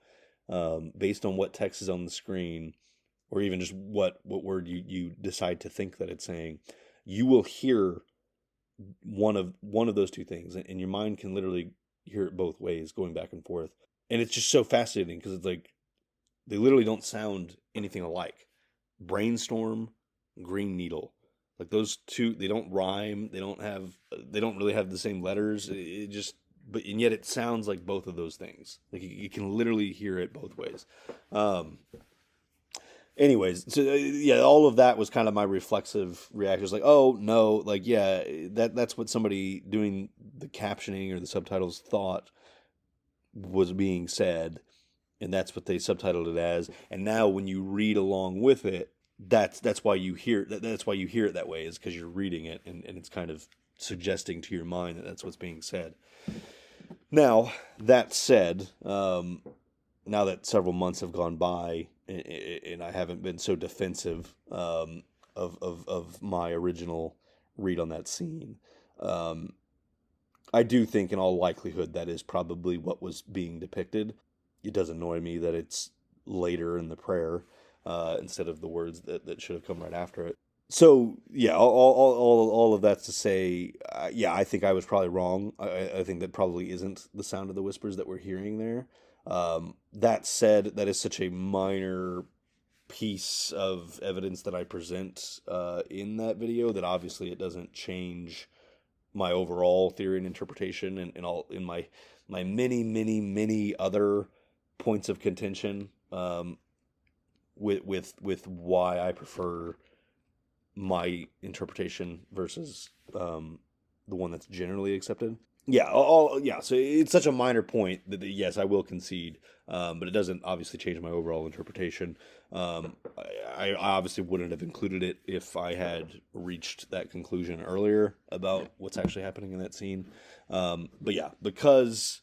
based on what text is on the screen, or even just what word you decide to think that it's saying. You will hear one of those two things, and your mind can literally hear it both ways, going back and forth. And it's just so fascinating because it's like they literally don't sound anything alike. Brainstorm, Green Needle. Like those two, they don't rhyme. They don't really have the same letters. It just, but and yet it sounds like both of those things. Like you can literally hear it both ways. Um, Anyways, so yeah, all of that was kind of my reflexive reaction. It was like, oh no, like yeah, that's what somebody doing the captioning or the subtitles thought was being said, and that's what they subtitled it as. And now when you read along with it, that's why you hear that's why you hear it that way, is because you're reading it, and it's kind of suggesting to your mind that that's what's being said. Now that said, now that several months have gone by, and I haven't been so defensive, of my original read on that scene, um, I do think in all likelihood that is probably what was being depicted. It does annoy me that it's later in the prayer, instead of the words that should have come right after it. So yeah, all of that's to say, yeah, I think I was probably wrong. I think that probably isn't the sound of the whispers that we're hearing there. That said, that is such a minor piece of evidence that I present, in that video, that obviously it doesn't change my overall theory and interpretation, and all in my many other points of contention, with why I prefer my interpretation versus, the one that's generally accepted. Yeah, yeah. So it's such a minor point that yes, I will concede, but it doesn't obviously change my overall interpretation. I obviously wouldn't have included it if I had reached that conclusion earlier about what's actually happening in that scene. But yeah, because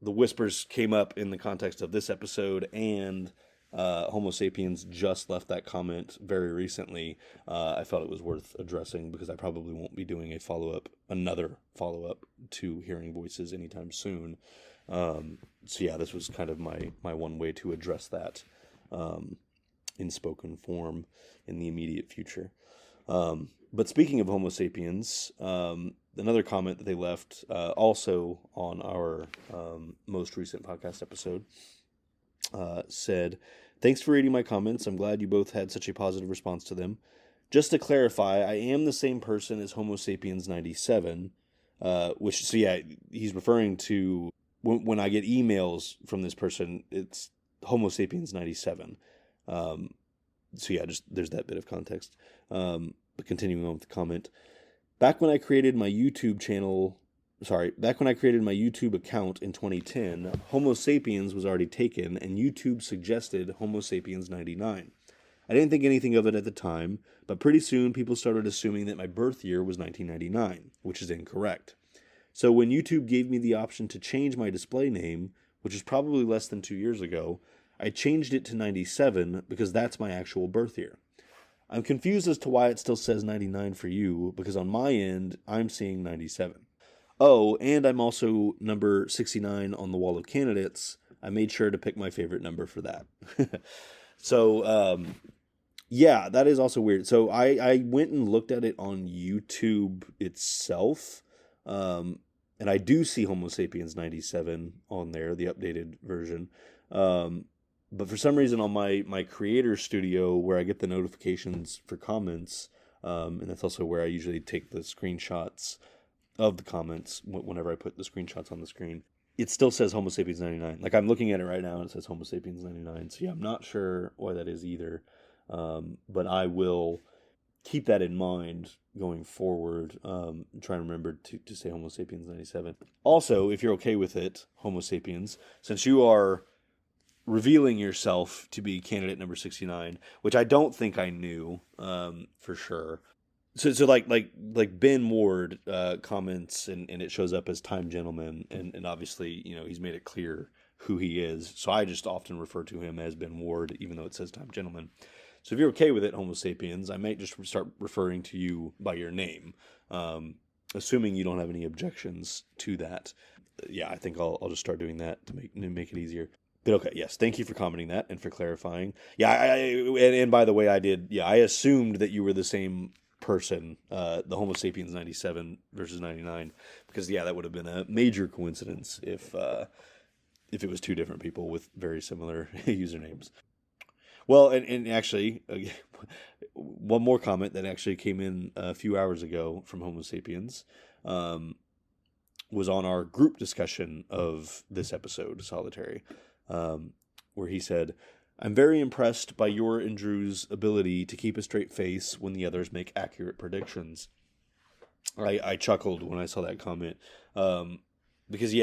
the whispers came up in the context of this episode, and Homo sapiens just left that comment very recently, I felt it was worth addressing, because I probably won't be doing another follow up to Hearing Voices anytime soon. So yeah, this was kind of my one way to address that, in spoken form in the immediate future. But speaking of Homo sapiens, another comment that they left, also on our, most recent podcast episode, said, "Thanks for reading my comments. I'm glad you both had such a positive response to them. Just to clarify, I am the same person as Homo sapiens 97, so yeah, he's referring to when I get emails from this person, it's Homo sapiens 97. So yeah, just there's that bit of context. But continuing on with the comment, back when I created my YouTube account in 2010, Homo sapiens was already taken, and YouTube suggested Homo sapiens 99. I didn't think anything of it at the time, but pretty soon people started assuming that my birth year was 1999, which is incorrect. So when YouTube gave me the option to change my display name, which was probably less than 2 years ago, I changed it to 97 because that's my actual birth year. I'm confused as to why it still says 99 for you, because on my end, I'm seeing 97. Oh, and I'm also number 69 on the wall of candidates. I made sure to pick my favorite number for that." So, yeah, that is also weird. So I went and looked at it on YouTube itself, and I do see Homo sapiens 97 on there, the updated version. But for some reason on my creator studio, where I get the notifications for comments, and that's also where I usually take the screenshots of the comments whenever I put the screenshots on the screen, it still says Homo sapiens 99. Like, I'm looking at it right now and it says Homo sapiens 99. So yeah, I'm not sure why that is either. But I will keep that in mind going forward. Try and remember to say Homo sapiens 97. Also, if you're okay with it, Homo sapiens, since you are revealing yourself to be candidate number 69, which I don't think I knew for sure. So like Ben Ward comments, and it shows up as Time Gentleman, and obviously, he's made it clear who he is. So I just often refer to him as Ben Ward, even though it says Time Gentleman. So if you're okay with it, Homo sapiens, I might just start referring to you by your name, assuming you don't have any objections to that. Yeah, I think I'll just start doing that to make it easier. But okay, yes, thank you for commenting that and for clarifying. Yeah, and by the way, I assumed that you were the same person, the Homo sapiens 97 versus 99, because that would have been a major coincidence if it was two different people with very similar usernames. Well, and actually, one more comment that actually came in a few hours ago from Homo sapiens was on our group discussion of this episode, Solitary, where he said, "I'm very impressed by your and Drew's ability to keep a straight face when the others make accurate predictions." I chuckled when I saw that comment, because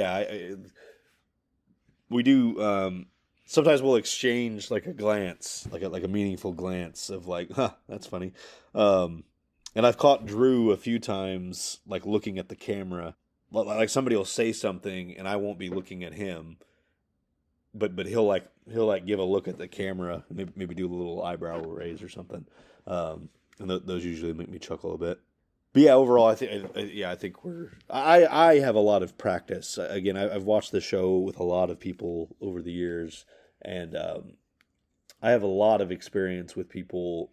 we do. Sometimes we'll exchange like a glance, like a meaningful glance of like, "Huh, that's funny." And I've caught Drew a few times like looking at the camera, like somebody will say something and I won't be looking at him, but he'll give a look at the camera, maybe do a little eyebrow raise or something, and those usually make me chuckle a bit. But yeah, overall, I think I have a lot of practice. Again, I've watched the show with a lot of people over the years, and I have a lot of experience with people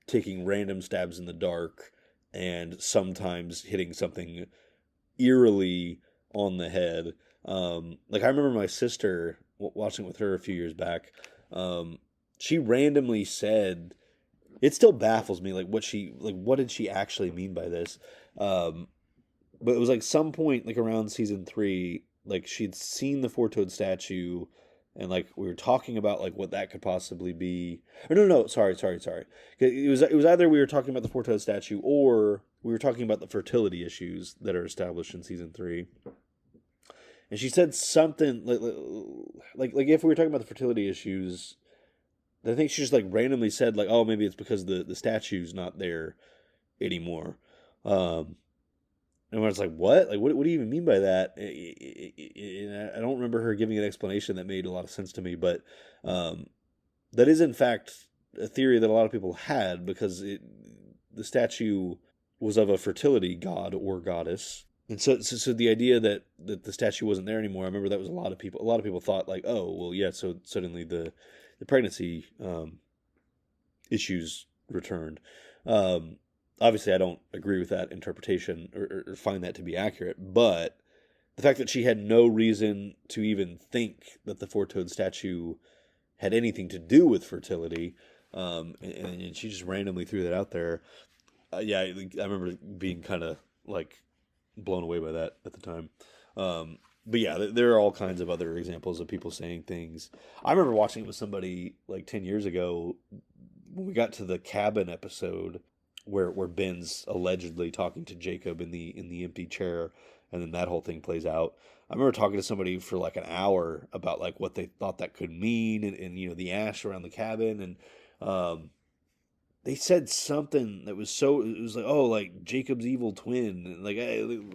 taking random stabs in the dark and sometimes hitting something eerily on the head. Like I remember my sister watching with her a few years back. She randomly said, it still baffles me, what did she actually mean by this? But it was like some point, like around season 3, like she'd seen the four-toed statue, and like we were talking about like what that could possibly be. Or no, sorry. It was either we were talking about the four-toed statue or we were talking about the fertility issues that are established in season 3. And she said something like if we were talking about the fertility issues, I think she just like randomly said like, "Oh, maybe it's because the statue's not there anymore." And I was like, "What? Like, what do you even mean by that?" And I don't remember her giving an explanation that made a lot of sense to me, but that is in fact a theory that a lot of people had, because the statue was of a fertility god or goddess. And so the idea that the statue wasn't there anymore, I remember that was a lot of people thought like, "Oh, well, yeah, so suddenly the pregnancy issues returned." Obviously, I don't agree with that interpretation or find that to be accurate, but the fact that she had no reason to even think that the four-toed statue had anything to do with fertility, and she just randomly threw that out there. I remember being kind of like blown away by that at the time. But yeah, there are all kinds of other examples of people saying things. I remember watching it with somebody like 10 years ago when we got to the cabin episode where Ben's allegedly talking to Jacob in the empty chair, and then that whole thing plays out. I remember talking to somebody for like an hour about like what they thought that could mean, and the ash around the cabin, and they said something that was it was like, oh, like Jacob's evil twin. And like,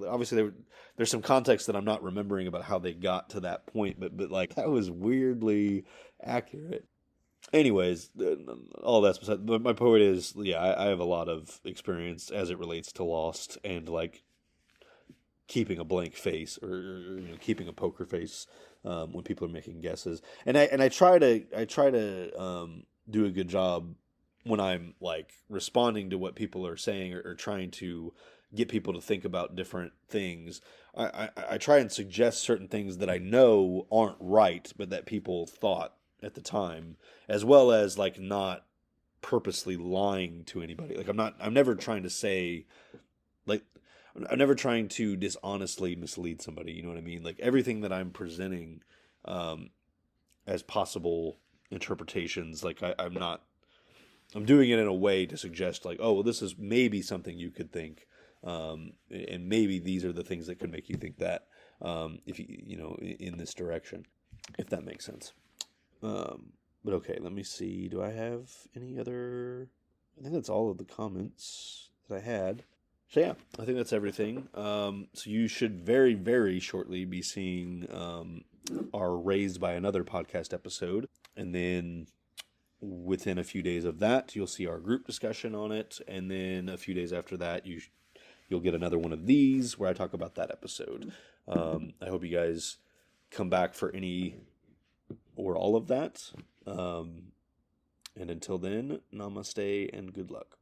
obviously there's some context that I'm not remembering about how they got to that point, but like that was weirdly accurate. Anyways, all that's beside. My point is, I have a lot of experience as it relates to Lost, and like keeping a blank face or keeping a poker face when people are making guesses, and I try to do a good job when I'm like responding to what people are saying, or trying to get people to think about different things. I try and suggest certain things that I know aren't right, but that people thought at the time, as well as like not purposely lying to anybody. Like I'm never trying to say, like, I'm never trying to dishonestly mislead somebody. You know what I mean? Like everything that I'm presenting as possible interpretations, like I'm doing it in a way to suggest like, oh, well, this is maybe something you could think, and maybe these are the things that could make you think that, if in this direction, if that makes sense. But okay, let me see. Do I have any other? I think that's all of the comments that I had. So yeah, I think that's everything. So you should very, very shortly be seeing our Raised by Another podcast episode. And then within a few days of that, you'll see our group discussion on it. And then a few days after that, you'll get another one of these where I talk about that episode. I hope you guys come back for any or all of that. And until then, namaste and good luck.